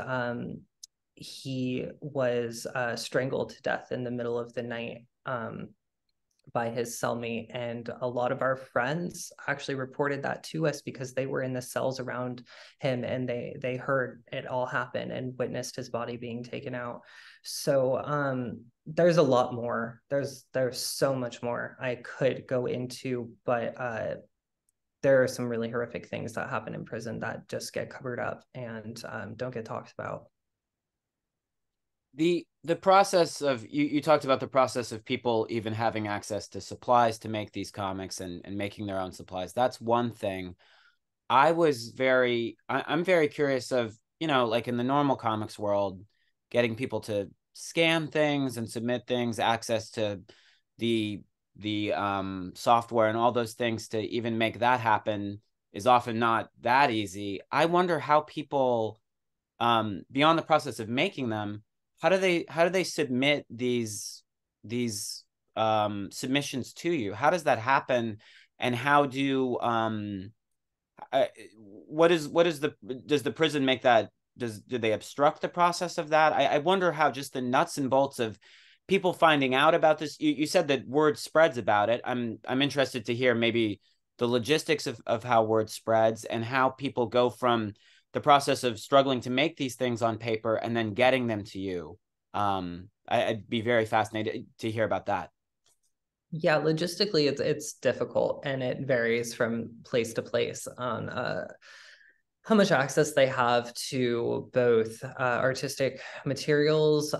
he was strangled to death in the middle of the night by his cellmate. And a lot of our friends actually reported that to us because they were in the cells around him, and they heard it all happen and witnessed his body being taken out. So there's a lot more. There's so much more I could go into, but there are some really horrific things that happen in prison that just get covered up and don't get talked about. The process of, you talked about the process of people even having access to supplies to make these comics and making their own supplies. That's one thing. I'm very curious of, like in the normal comics world, getting people to scan things and submit things, access to the software and all those things to even make that happen is often not that easy. I wonder how people, beyond the process of making them, how do they submit these submissions to you? How does that happen? And how do does the prison make that? Do they obstruct the process of that? I wonder how just the nuts and bolts of people finding out about this. You said that word spreads about it. I'm interested to hear maybe the logistics of how word spreads and how people go from the process of struggling to make these things on paper and then getting them to you. I'd be very fascinated to hear about that. Yeah, logistically, it's difficult, and it varies from place to place on how much access they have to both artistic materials,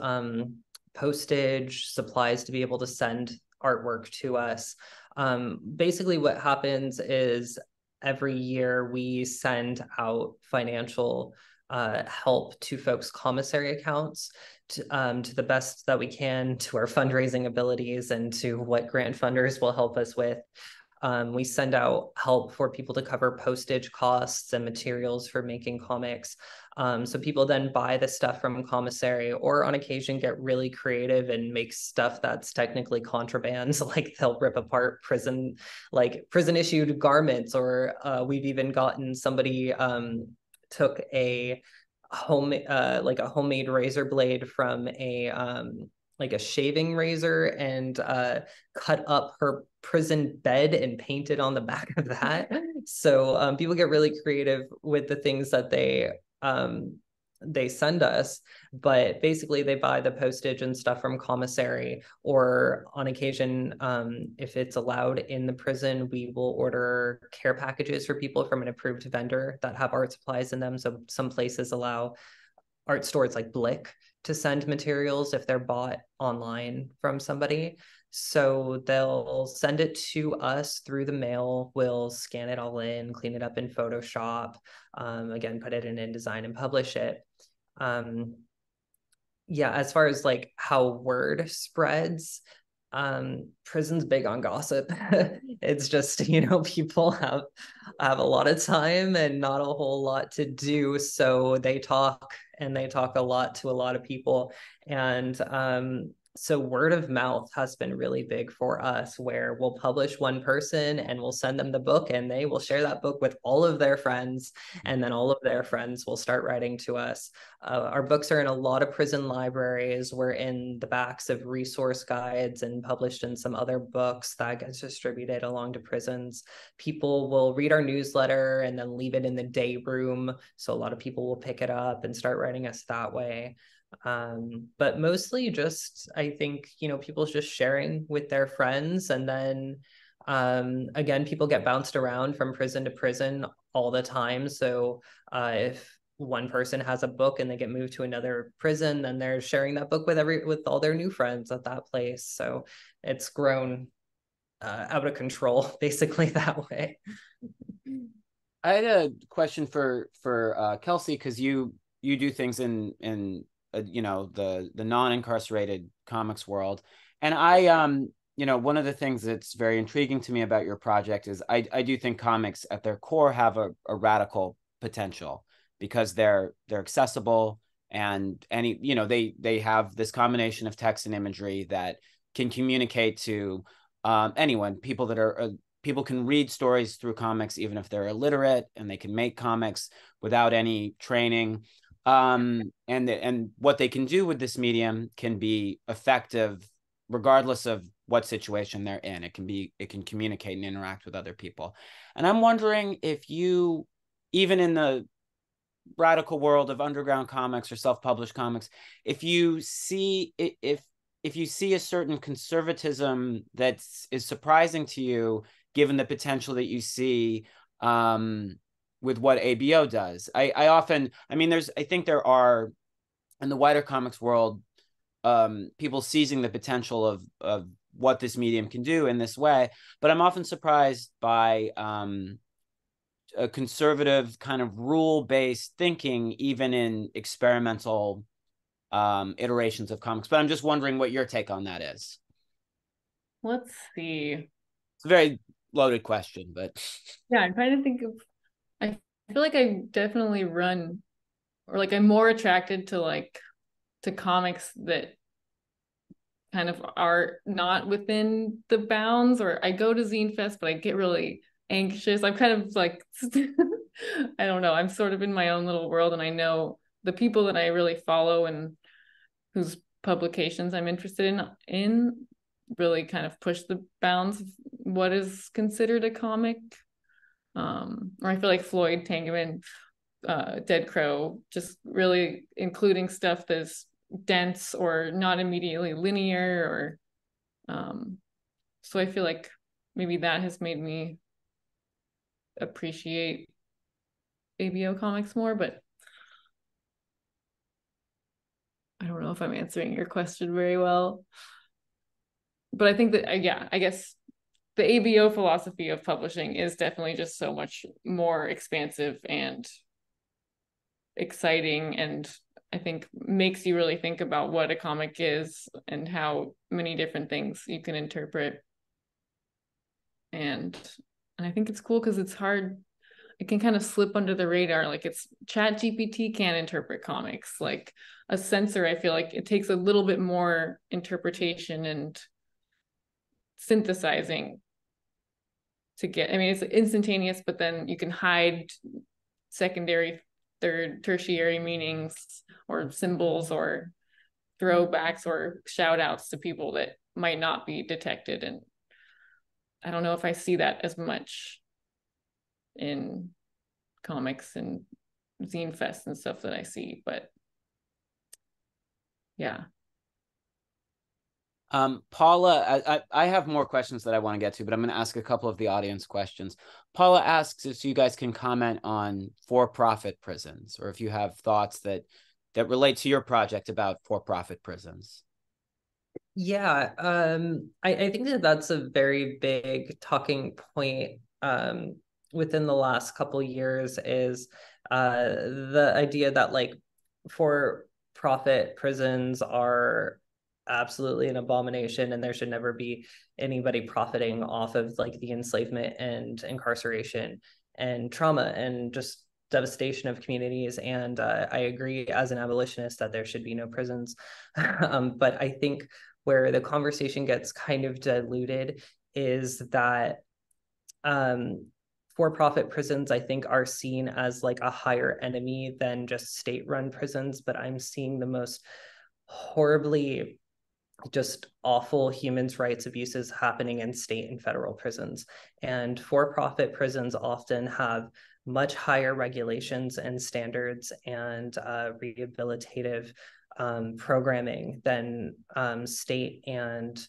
postage, supplies to be able to send artwork to us. Basically, what happens is every year we send out financial help to folks' commissary accounts to the best that we can, to our fundraising abilities, and to what grant funders will help us with. We send out help for people to cover postage costs and materials for making comics. So people then buy the stuff from commissary, or on occasion get really creative and make stuff that's technically contraband. Like, they'll rip apart prison issued garments, or we've even gotten somebody took a homemade razor blade from a shaving razor and cut up her prison bed and painted on the back of that. So people get really creative with the things that they they send us, but basically they buy the postage and stuff from commissary, or on occasion, if it's allowed in the prison, we will order care packages for people from an approved vendor that have art supplies in them. So some places allow art stores like Blick to send materials if they're bought online from somebody. So they'll send it to us through the mail. We'll scan it all in, clean it up in Photoshop, again, put it in InDesign and publish it. Yeah, as far as like how word spreads, prison's big on gossip. It's just, you know, people have a lot of time and not a whole lot to do, so they talk, and they talk a lot to a lot of people. And so word of mouth has been really big for us, where we'll publish one person and we'll send them the book, and they will share that book with all of their friends, and then all of their friends will start writing to us. Our books are in a lot of prison libraries. We're in the backs of resource guides and published in some other books that gets distributed along to prisons. People will read our newsletter and then leave it in the day room, so a lot of people will pick it up and start writing us that way. But mostly just, I think, you know, people just sharing with their friends. And then again, people get bounced around from prison to prison all the time. So if one person has a book and they get moved to another prison, then they're sharing that book with all their new friends at that place. So it's grown out of control, basically, that way. I had a question for Kelsey, because you do things in you know, the non-incarcerated comics world, and I you know, one of the things that's very intriguing to me about your project is I do think comics at their core have a radical potential, because they're accessible, and any, you know, they have this combination of text and imagery that can communicate to anyone. People that are people can read stories through comics even if they're illiterate, and they can make comics without any training. And what they can do with this medium can be effective regardless of what situation they're in. It can communicate and interact with other people. And I'm wondering if you, even in the radical world of underground comics or self-published comics, if you see a certain conservatism that is surprising to you, given the potential that you see with what ABO does. I think there are, in the wider comics world, people seizing the potential of what this medium can do in this way, but I'm often surprised by a conservative kind of rule-based thinking, even in experimental iterations of comics. But I'm just wondering what your take on that is. Let's see. It's a very loaded question, but yeah, I'm trying to think of, I feel like I definitely run, or like I'm more attracted to comics that kind of are not within the bounds, or I go to Zine Fest, but I get really anxious. I'm kind of like, I don't know, I'm sort of in my own little world, and I know the people that I really follow and whose publications I'm interested in really kind of push the bounds of what is considered a comic. Or I feel like Floyd Tangeman, Dead Crow, just really including stuff that's dense or not immediately linear, or so I feel like maybe that has made me appreciate ABO Comics more, but I don't know if I'm answering your question very well. But I think that, yeah, I guess the ABO philosophy of publishing is definitely just so much more expansive and exciting, and I think makes you really think about what a comic is and how many different things you can interpret. And I think it's cool because it's hard. It can kind of slip under the radar. Like, it's ChatGPT can't interpret comics. Like a censor, I feel like it takes a little bit more interpretation and synthesizing to get, I mean, it's instantaneous, but then you can hide secondary, third, tertiary meanings or symbols or throwbacks or shout outs to people that might not be detected. And I don't know if I see that as much in comics and zine fest and stuff that I see, but yeah. Paula, I have more questions that I want to get to, but I'm going to ask a couple of the audience questions. Paula asks if you guys can comment on for-profit prisons, or if you have thoughts that relate to your project about for-profit prisons. Yeah, I think that that's a very big talking point within the last couple years, is the idea that like for-profit prisons are absolutely an abomination, and there should never be anybody profiting off of like the enslavement and incarceration and trauma and just devastation of communities. And I agree as an abolitionist that there should be no prisons. But I think where the conversation gets kind of diluted is that for-profit prisons, I think, are seen as like a higher enemy than just state-run prisons, but I'm seeing the most horribly just awful human rights abuses happening in state and federal prisons. And for-profit prisons often have much higher regulations and standards and rehabilitative programming than state and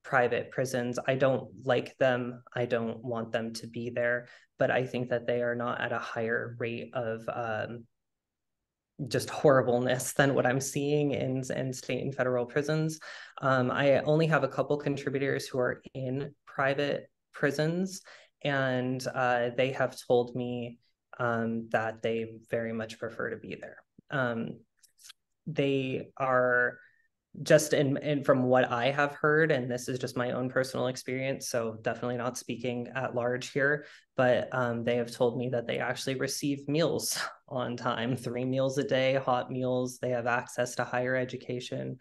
private prisons. I don't like them. I don't want them to be there, but I think that they are not at a higher rate of just horribleness than what I'm seeing in state and federal prisons. I only have a couple contributors who are in private prisons, and they have told me that they very much prefer to be there. They are just in from what I have heard, and this is just my own personal experience, so definitely not speaking at large here, but they have told me that they actually receive meals on time, 3 meals a day, hot meals. They have access to higher education.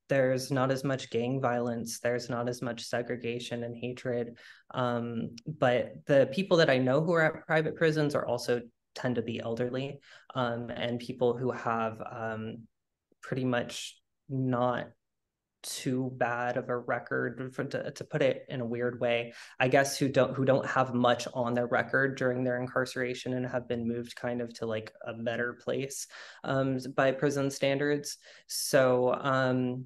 There's not as much gang violence. There's not as much segregation and hatred. But the people that I know who are at private prisons are also tend to be elderly, and people who have pretty much not too bad of a record, to put it in a weird way, I guess, who don't have much on their record during their incarceration and have been moved kind of to like a better place by prison standards. So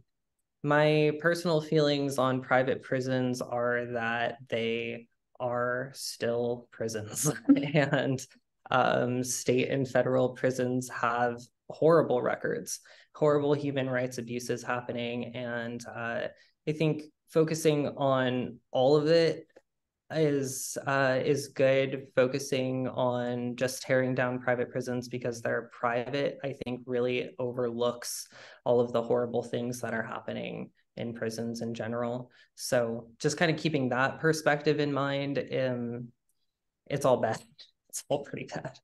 my personal feelings on private prisons are that they are still prisons and state and federal prisons have horrible records, horrible human rights abuses happening. And I think focusing on all of it is good. Focusing on just tearing down private prisons because they're private, I think, really overlooks all of the horrible things that are happening in prisons in general. So just kind of keeping that perspective in mind, it's all bad. It's all pretty bad.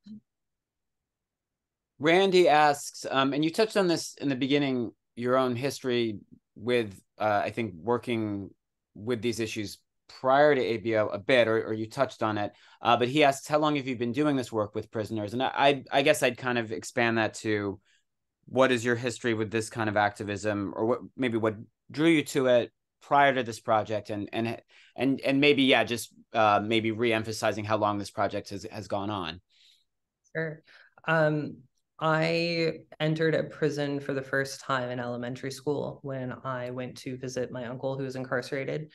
Randy asks, and you touched on this in the beginning, your own history with, I think, working with these issues prior to ABO a bit, or you touched on it, but he asks, how long have you been doing this work with prisoners? And I guess I'd kind of expand that to, what is your history with this kind of activism, or what drew you to it prior to this project, and maybe, yeah, just maybe re-emphasizing how long this project has gone on. Sure. I entered a prison for the first time in elementary school when I went to visit my uncle who was incarcerated.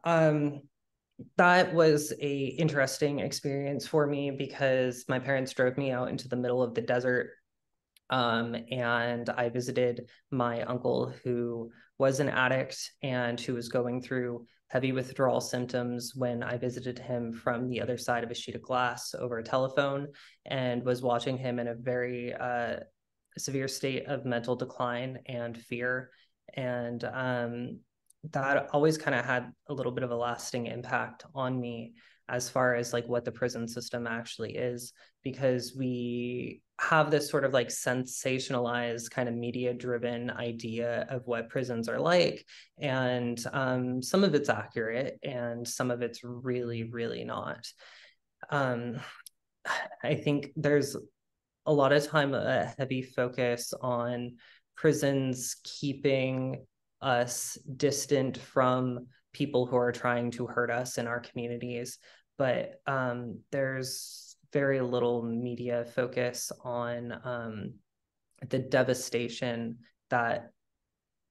That was a interesting experience for me because my parents drove me out into the middle of the desert, and I visited my uncle who was an addict and who was going through heavy withdrawal symptoms when I visited him from the other side of a sheet of glass over a telephone, and was watching him in a very severe state of mental decline and fear. And that always kind of had a little bit of a lasting impact on me as far as like what the prison system actually is, because we have this sort of like sensationalized kind of media driven idea of what prisons are like. And some of it's accurate and some of it's really, really not. I think there's a lot of time a heavy focus on prisons keeping us distant from people who are trying to hurt us in our communities. But there's very little media focus on the devastation that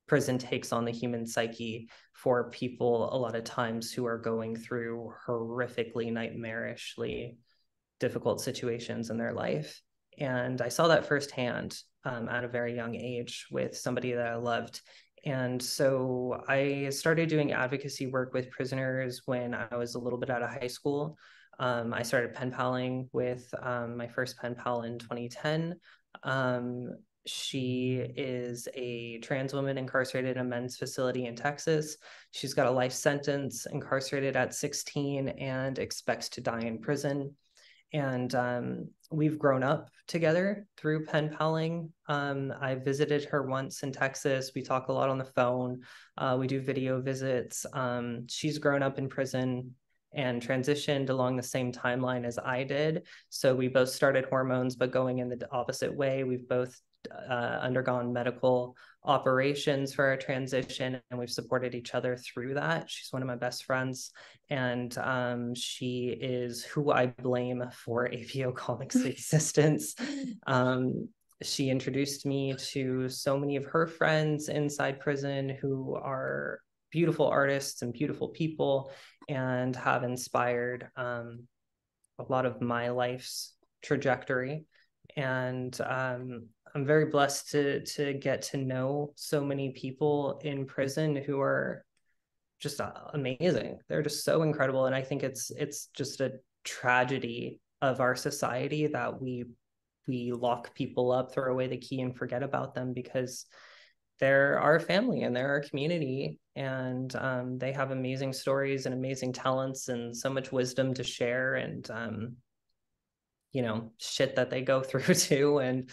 prison takes on the human psyche for people a lot of times who are going through horrifically, nightmarishly difficult situations in their life. And I saw that firsthand at a very young age with somebody that I loved. And so I started doing advocacy work with prisoners when I was a little bit out of high school. I started pen paling with my first pen pal in 2010. She is a trans woman incarcerated in a men's facility in Texas. She's got a life sentence, incarcerated at 16, and expects to die in prison. And we've grown up together through pen paling. I visited her once in Texas. We talk a lot on the phone. We do video visits. She's grown up in prison and transitioned along the same timeline as I did. So we both started hormones, but going in the opposite way. We've both undergone medical operations for our transition, and we've supported each other through that. She's one of my best friends, and she is who I blame for A.B.O. Comix' existence. She introduced me to so many of her friends inside prison who are beautiful artists and beautiful people, and have inspired a lot of my life's trajectory. And I'm very blessed to get to know so many people in prison who are just amazing. They're just so incredible. And I think it's just a tragedy of our society that we lock people up, throw away the key, and forget about them, because they're our family and they're our community, and they have amazing stories and amazing talents and so much wisdom to share, and you know, shit that they go through too. And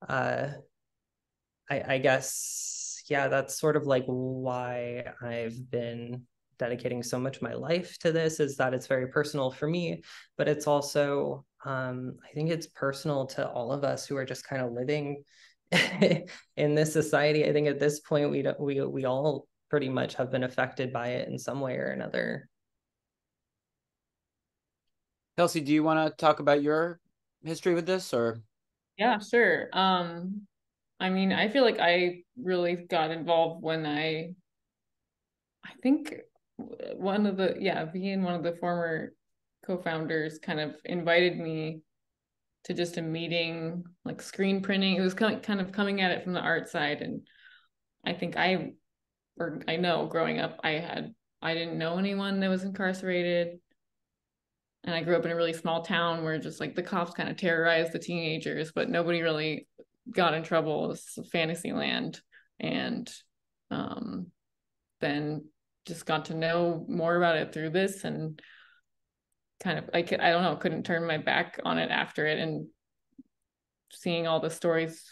I guess, yeah, that's sort of like why I've been dedicating so much of my life to this, is that it's very personal for me, but it's also I think it's personal to all of us who are just kind of living in this society. I think at this point we all pretty much have been affected by it in some way or another. Kelsey, do you want to talk about your history with this, or? Yeah, sure. I mean, I feel like I really got involved when I think being one of the former co-founders kind of invited me to just a meeting, like screen printing. It was kind of coming at it from the art side. And I think I know growing up, I didn't know anyone that was incarcerated. And I grew up in a really small town where just like the cops kind of terrorized the teenagers, but nobody really got in trouble. It was fantasy land. And then just got to know more about it through this, and kind of, I don't know, couldn't turn my back on it after it. And seeing all the stories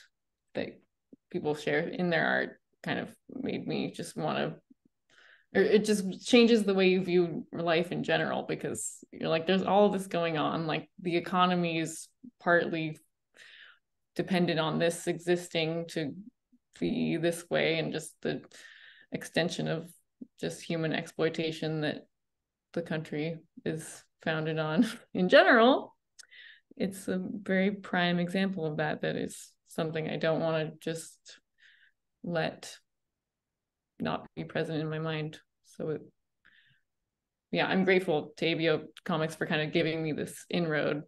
that people share in their art kind of made me just want to, or it just changes the way you view life in general, because you're like, there's all this going on. Like the economy is partly dependent on this existing to be this way, and just the extension of just human exploitation that the country is founded on in general. It's a very prime example of that is something I don't want to just let not be present in my mind. So I'm grateful to ABO Comix for kind of giving me this inroad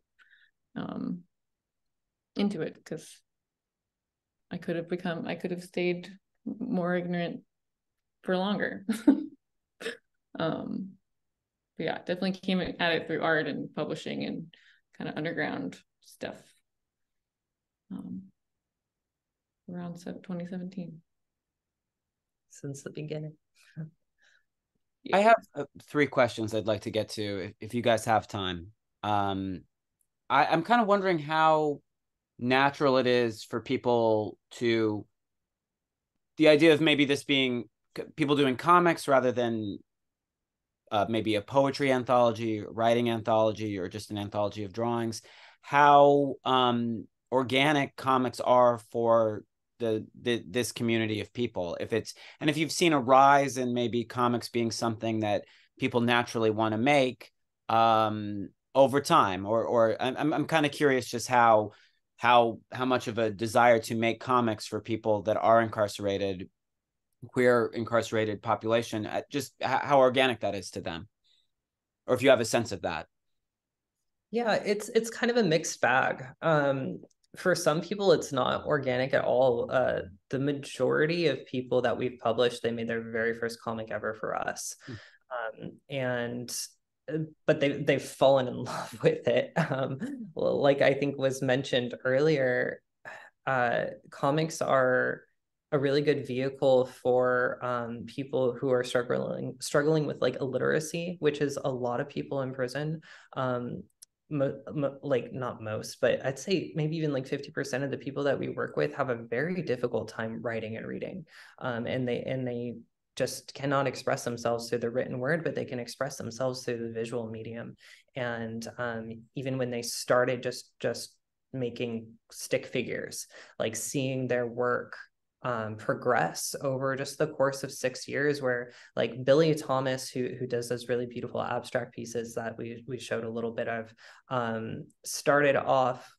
into it, because I could have stayed more ignorant for longer. Definitely came at it through art and publishing and kind of underground stuff around 2017. Since the beginning. I have 3 questions I'd like to get to if you guys have time. I'm kind of wondering how natural it is for people to, the idea of maybe this being people doing comics rather than maybe a poetry anthology, writing anthology, or just an anthology of drawings, how organic comics are for this community of people. If you've seen a rise in maybe comics being something that people naturally want to make, over time, or I'm kind of curious just how much of a desire to make comics for people that are incarcerated, queer incarcerated population, just how organic that is to them, or if you have a sense of that. Yeah, it's kind of a mixed bag. For some people, it's not organic at all. The majority of people that we've published, they made their very first comic ever for us. But they've fallen in love with it. Like I think was mentioned earlier, comics are a really good vehicle for people who are struggling with like illiteracy, which is a lot of people in prison. Like not most, but I'd say maybe even like 50% of the people that we work with have a very difficult time writing and reading, and they just cannot express themselves through the written word, but they can express themselves through the visual medium. And even when they started just making stick figures, like seeing their work progress over just the course of 6 years, where like Billy Thomas, who does those really beautiful abstract pieces that we showed a little bit of, started off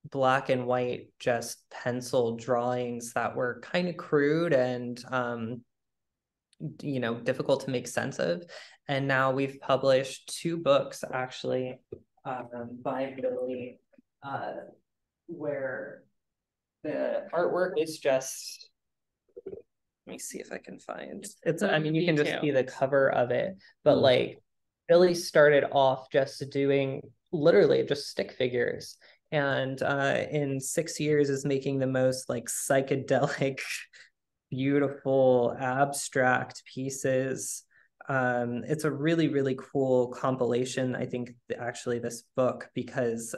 black and white, just pencil drawings that were kind of crude and difficult to make sense of. And now we've published 2 books actually by Billy, where the artwork is just, let me see if I can find it's, I mean, you can just see the cover of it, but like Billy started off just doing literally just stick figures, and in 6 years is making the most like psychedelic, beautiful abstract pieces. It's a really, really cool compilation, I think, actually, this book, because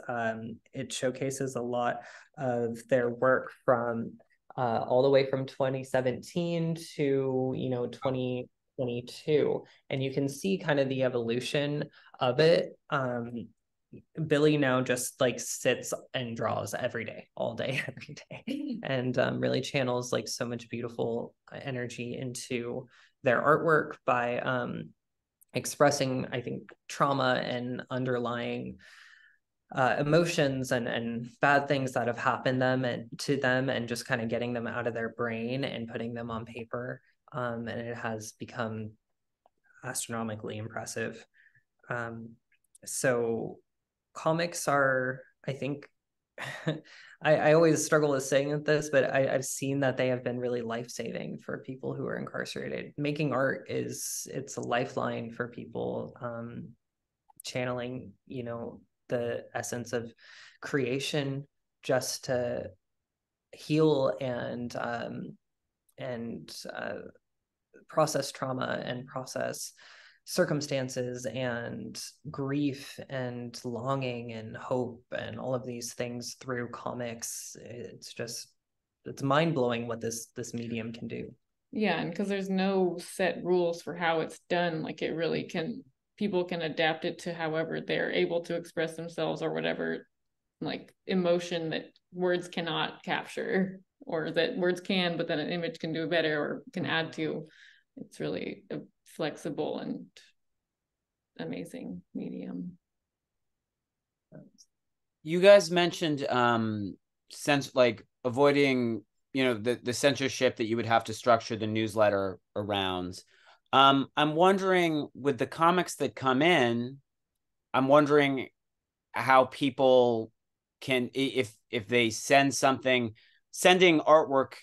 it showcases a lot of their work from all the way from 2017 to 2022, and you can see kind of the evolution of it. Billy now just like sits and draws every day, all day, every day, and really channels like so much beautiful energy into their artwork by expressing, I think, trauma and underlying emotions and bad things that have happened to them, and just kind of getting them out of their brain and putting them on paper. And it has become astronomically impressive. So comics are, I think, I always struggle with saying this, but I've seen that they have been really life-saving for people who are incarcerated. Making art it's a lifeline for people, channeling, the essence of creation just to heal and process trauma and process circumstances and grief and longing and hope and all of these things through comics. It's mind-blowing what this medium can do. Yeah, and because there's no set rules for how it's done, like it really can, people can adapt it to however they're able to express themselves, or whatever like emotion that words cannot capture, or that words can, but then an image can do better or can add to. It's really a flexible and amazing medium. You guys mentioned like avoiding the censorship that you would have to structure the newsletter around. I'm wondering, with the comics that come in, I'm wondering how people can, if they sending artwork.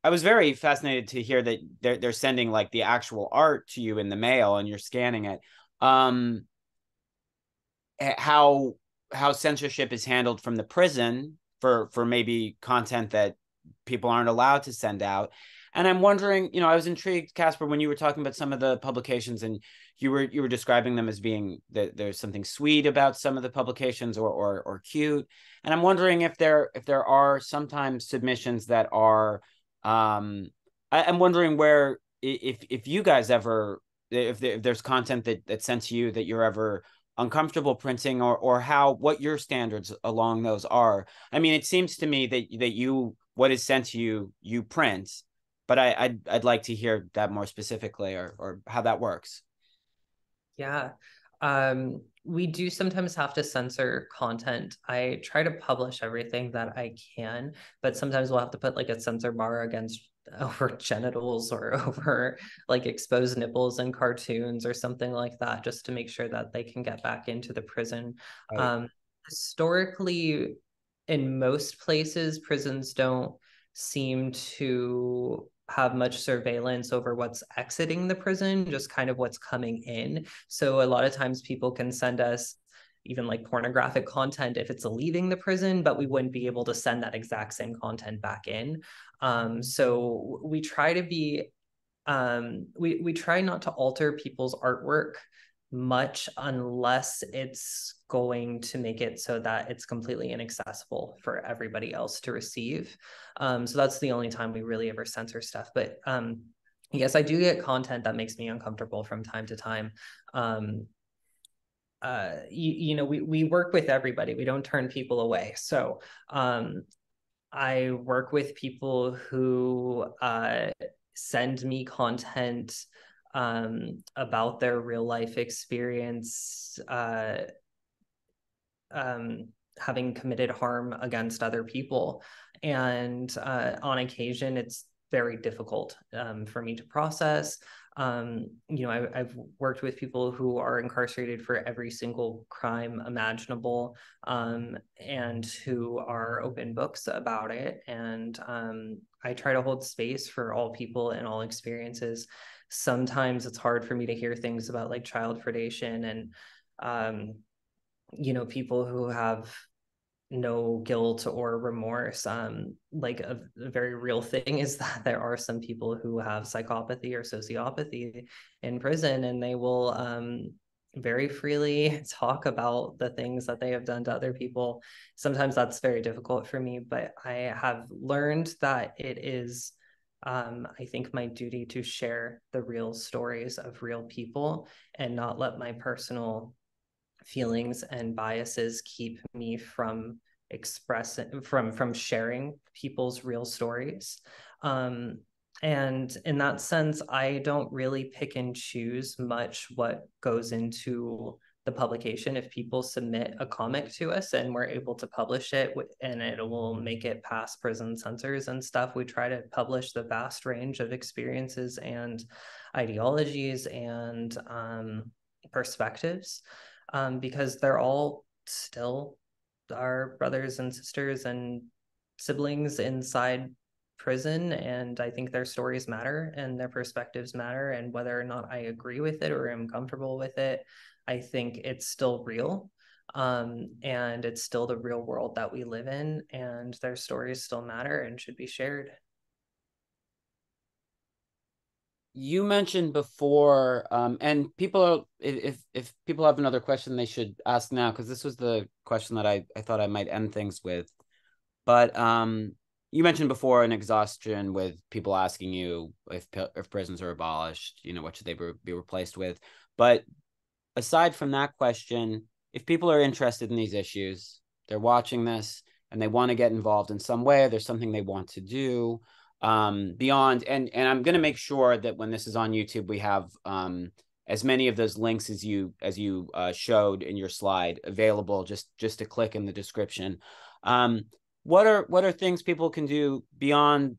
I was very fascinated to hear that they're sending like the actual art to you in the mail and you're scanning it. How censorship is handled from the prison for maybe content that people aren't allowed to send out. And I'm wondering, I was intrigued, Casper, when you were talking about some of the publications, and you were describing them as being that there's something sweet about some of the publications, or cute. And I'm wondering if there are sometimes submissions that are, I'm wondering where, if you guys ever, if there's content that's sent to you that you're ever uncomfortable printing, or what your standards along those are. I mean, it seems to me that what is sent to you print, but I'd like to hear that more specifically, or how that works. Yeah. We do sometimes have to censor content. I try to publish everything that I can, but sometimes we'll have to put like a censor bar against over genitals or over like exposed nipples in cartoons or something like that, just to make sure that they can get back into the prison. Right. Historically, in most places, prisons don't seem to have much surveillance over what's exiting the prison, just kind of what's coming in. So a lot of times people can send us even like pornographic content if it's leaving the prison, but we wouldn't be able to send that exact same content back in. So we try to be, we try not to alter people's artwork much unless it's going to make it so that it's completely inaccessible for everybody else to receive. So that's the only time we really ever censor stuff. But yes, I do get content that makes me uncomfortable from time to time. You know, we work with everybody. We don't turn people away. So I work with people who send me content about their real life experience, having committed harm against other people. And on occasion, it's very difficult for me to process. You know, I've worked with people who are incarcerated for every single crime imaginable, and who are open books about it. And I try to hold space for all people and all experiences. Sometimes it's hard for me to hear things about like child predation and, you know, people who have no guilt or remorse. Like a very real thing is that there are some people who have psychopathy or sociopathy in prison, and they will very freely talk about the things that they have done to other people. Sometimes that's very difficult for me, but I have learned that it is, I think, my duty to share the real stories of real people and not let my personal feelings and biases keep me from expressing, from sharing people's real stories. And in that sense, I don't really pick and choose much what goes into the publication. If people submit a comic to us and we're able to publish it and it will make it past prison censors and stuff, we try to publish the vast range of experiences and ideologies and perspectives, because they're all still our brothers and sisters and siblings inside prison. And I think their stories matter and their perspectives matter. And whether or not I agree with it or am comfortable with it, I think it's still real. And it's still the real world that we live in, and their stories still matter and should be shared. You mentioned before, and people are, if people have another question, they should ask now, because this was the question that I thought I might end things with. But you mentioned before an exhaustion with people asking you if prisons are abolished, you know, what should they be replaced with? But aside from that question, if people are interested in these issues, they're watching this and they want to get involved in some way, there's something they want to do beyond, and I'm going to make sure that when this is on YouTube, we have as many of those links as you showed in your slide available, just to click in the description. What are things people can do beyond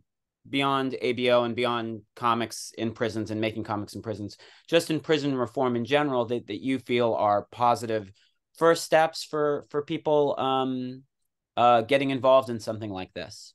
ABO and beyond comics in prisons and making comics in prisons, just in prison reform in general, that you feel are positive first steps for people getting involved in something like this?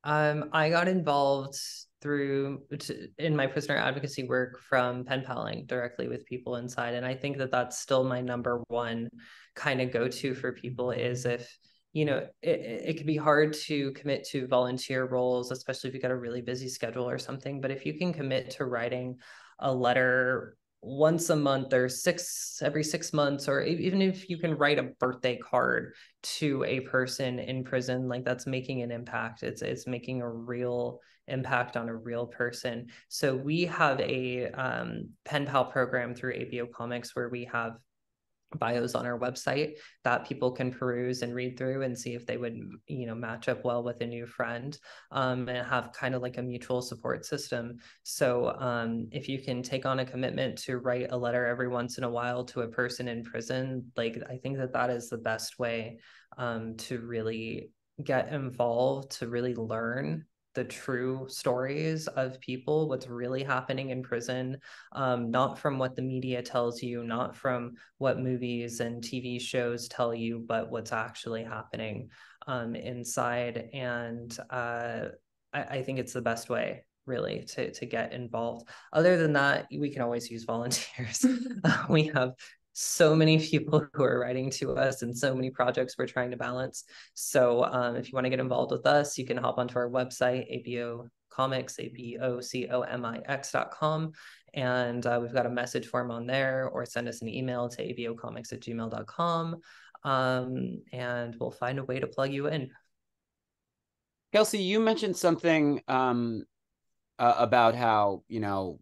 I got involved in my prisoner advocacy work from pen paling directly with people inside. And I think that that's still my number one kind of go-to for people, is if, you know, it can be hard to commit to volunteer roles, especially if you got a really busy schedule or something. But if you can commit to writing a letter once a month or every 6 months, or even if you can write a birthday card to a person in prison, like that's making an impact. It's making a real impact on a real person. So we have a pen pal program through ABO Comix where we have bios on our website that people can peruse and read through and see if they would, you know, match up well with a new friend, and have kind of like a mutual support system. So if you can take on a commitment to write a letter every once in a while to a person in prison, like I think that that is the best way to really get involved, to really learn the true stories of people, what's really happening in prison, not from what the media tells you, not from what movies and TV shows tell you, but what's actually happening inside. And I think it's the best way, really, to get involved. Other than that, we can always use volunteers. We have so many people who are writing to us and so many projects we're trying to balance. So if you want to get involved with us, you can hop onto our website, ABO Comix, ABOCOMIX.com. And we've got a message form on there, or send us an email to abocomics@gmail.com. And we'll find a way to plug you in. Kelsey, you mentioned something about how, you know,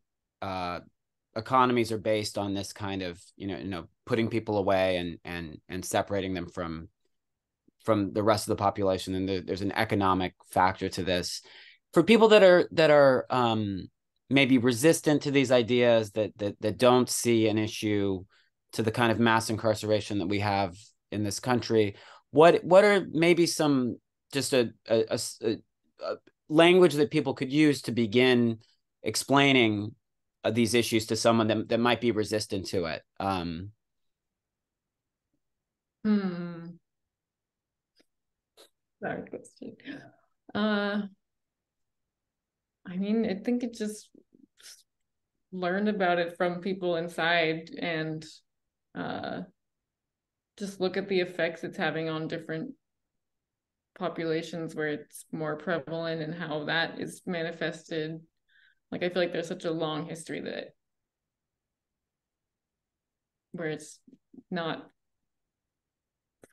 economies are based on this kind of, you know, putting people away and separating them from the rest of the population. And there's an economic factor to this. For people that are maybe resistant to these ideas, that don't see an issue to the kind of mass incarceration that we have in this country, what are maybe some, just a language that people could use to begin explaining these issues to someone that might be resistant to it? Sorry, question. I mean, I think it just learn about it from people inside, and just look at the effects it's having on different populations where it's more prevalent and how that is manifested. Like, I feel like there's such a long history that where it's not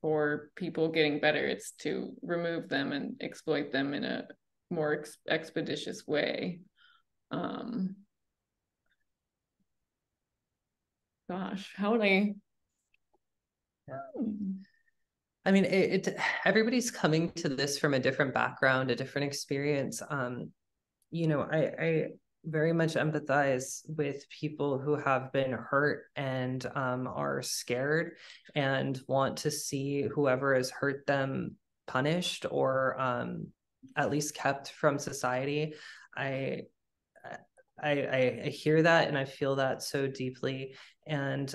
for people getting better, it's to remove them and exploit them in a more expeditious way. Gosh, how would I? I mean, everybody's coming to this from a different background, a different experience. You know, I very much empathize with people who have been hurt and are scared and want to see whoever has hurt them punished, or at least kept from society. I hear that, and I feel that so deeply. And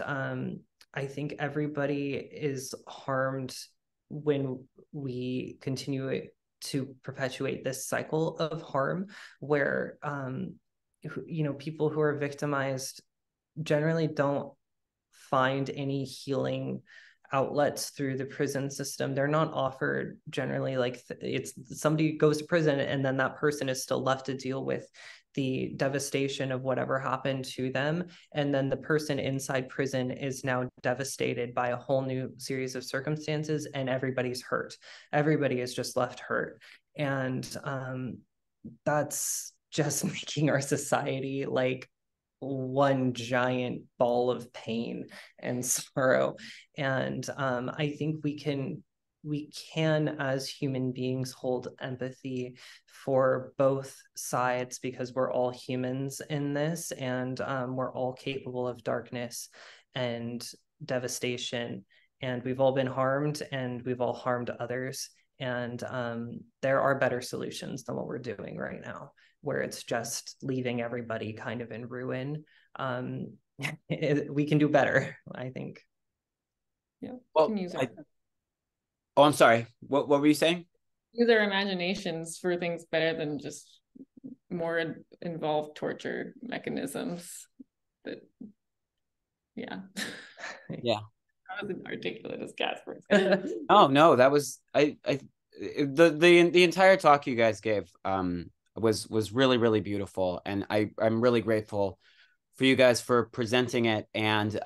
I think everybody is harmed when we continue to perpetuate this cycle of harm, where you know, people who are victimized generally don't find any healing outlets through the prison system. They're not offered generally, like, it's somebody goes to prison and then that person is still left to deal with the devastation of whatever happened to them, and then the person inside prison is now devastated by a whole new series of circumstances, and everybody's hurt. Everybody is just left hurt. And that's just making our society like one giant ball of pain and sorrow. And I think we can, as human beings, hold empathy for both sides, because we're all humans in this, and we're all capable of darkness and devastation, and we've all been harmed, and we've all harmed others. And there are better solutions than what we're doing right now, where it's just leaving everybody kind of in ruin. We can do better, I think. Yeah. Well, I'm sorry. What were you saying? Use our imaginations for things better than just more involved torture mechanisms. That, yeah. Yeah. I wasn't articulate as Casper. Oh no, that was the entire talk you guys gave was really, really beautiful, and I'm really grateful for you guys for presenting it. And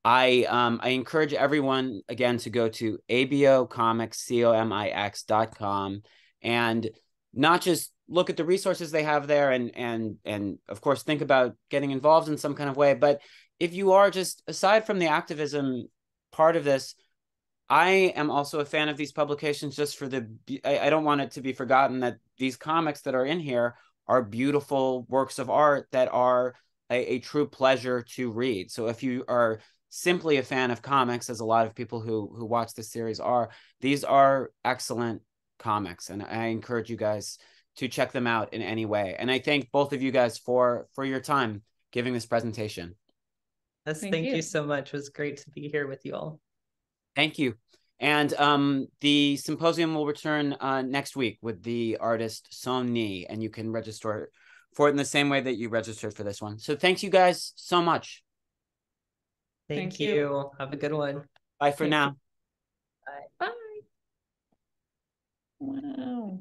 I encourage everyone again to go to ABO Comix, COMIX.com, and not just look at the resources they have there, and of course think about getting involved in some kind of way, but if you are just, aside from the activism part of this, I am also a fan of these publications just for I don't want it to be forgotten that these comics that are in here are beautiful works of art that are a true pleasure to read. So if you are simply a fan of comics, as a lot of people who watch this series are, these are excellent comics, and I encourage you guys to check them out in any way. And I thank both of you guys for your time giving this presentation. Yes, thank you so much. It was great to be here with you all. Thank you. And the symposium will return next week with the artist Somni, and you can register for it in the same way that you registered for this one. So thanks you guys so much. Thank you. Have a good one. Bye for now. Bye. Bye. Wow.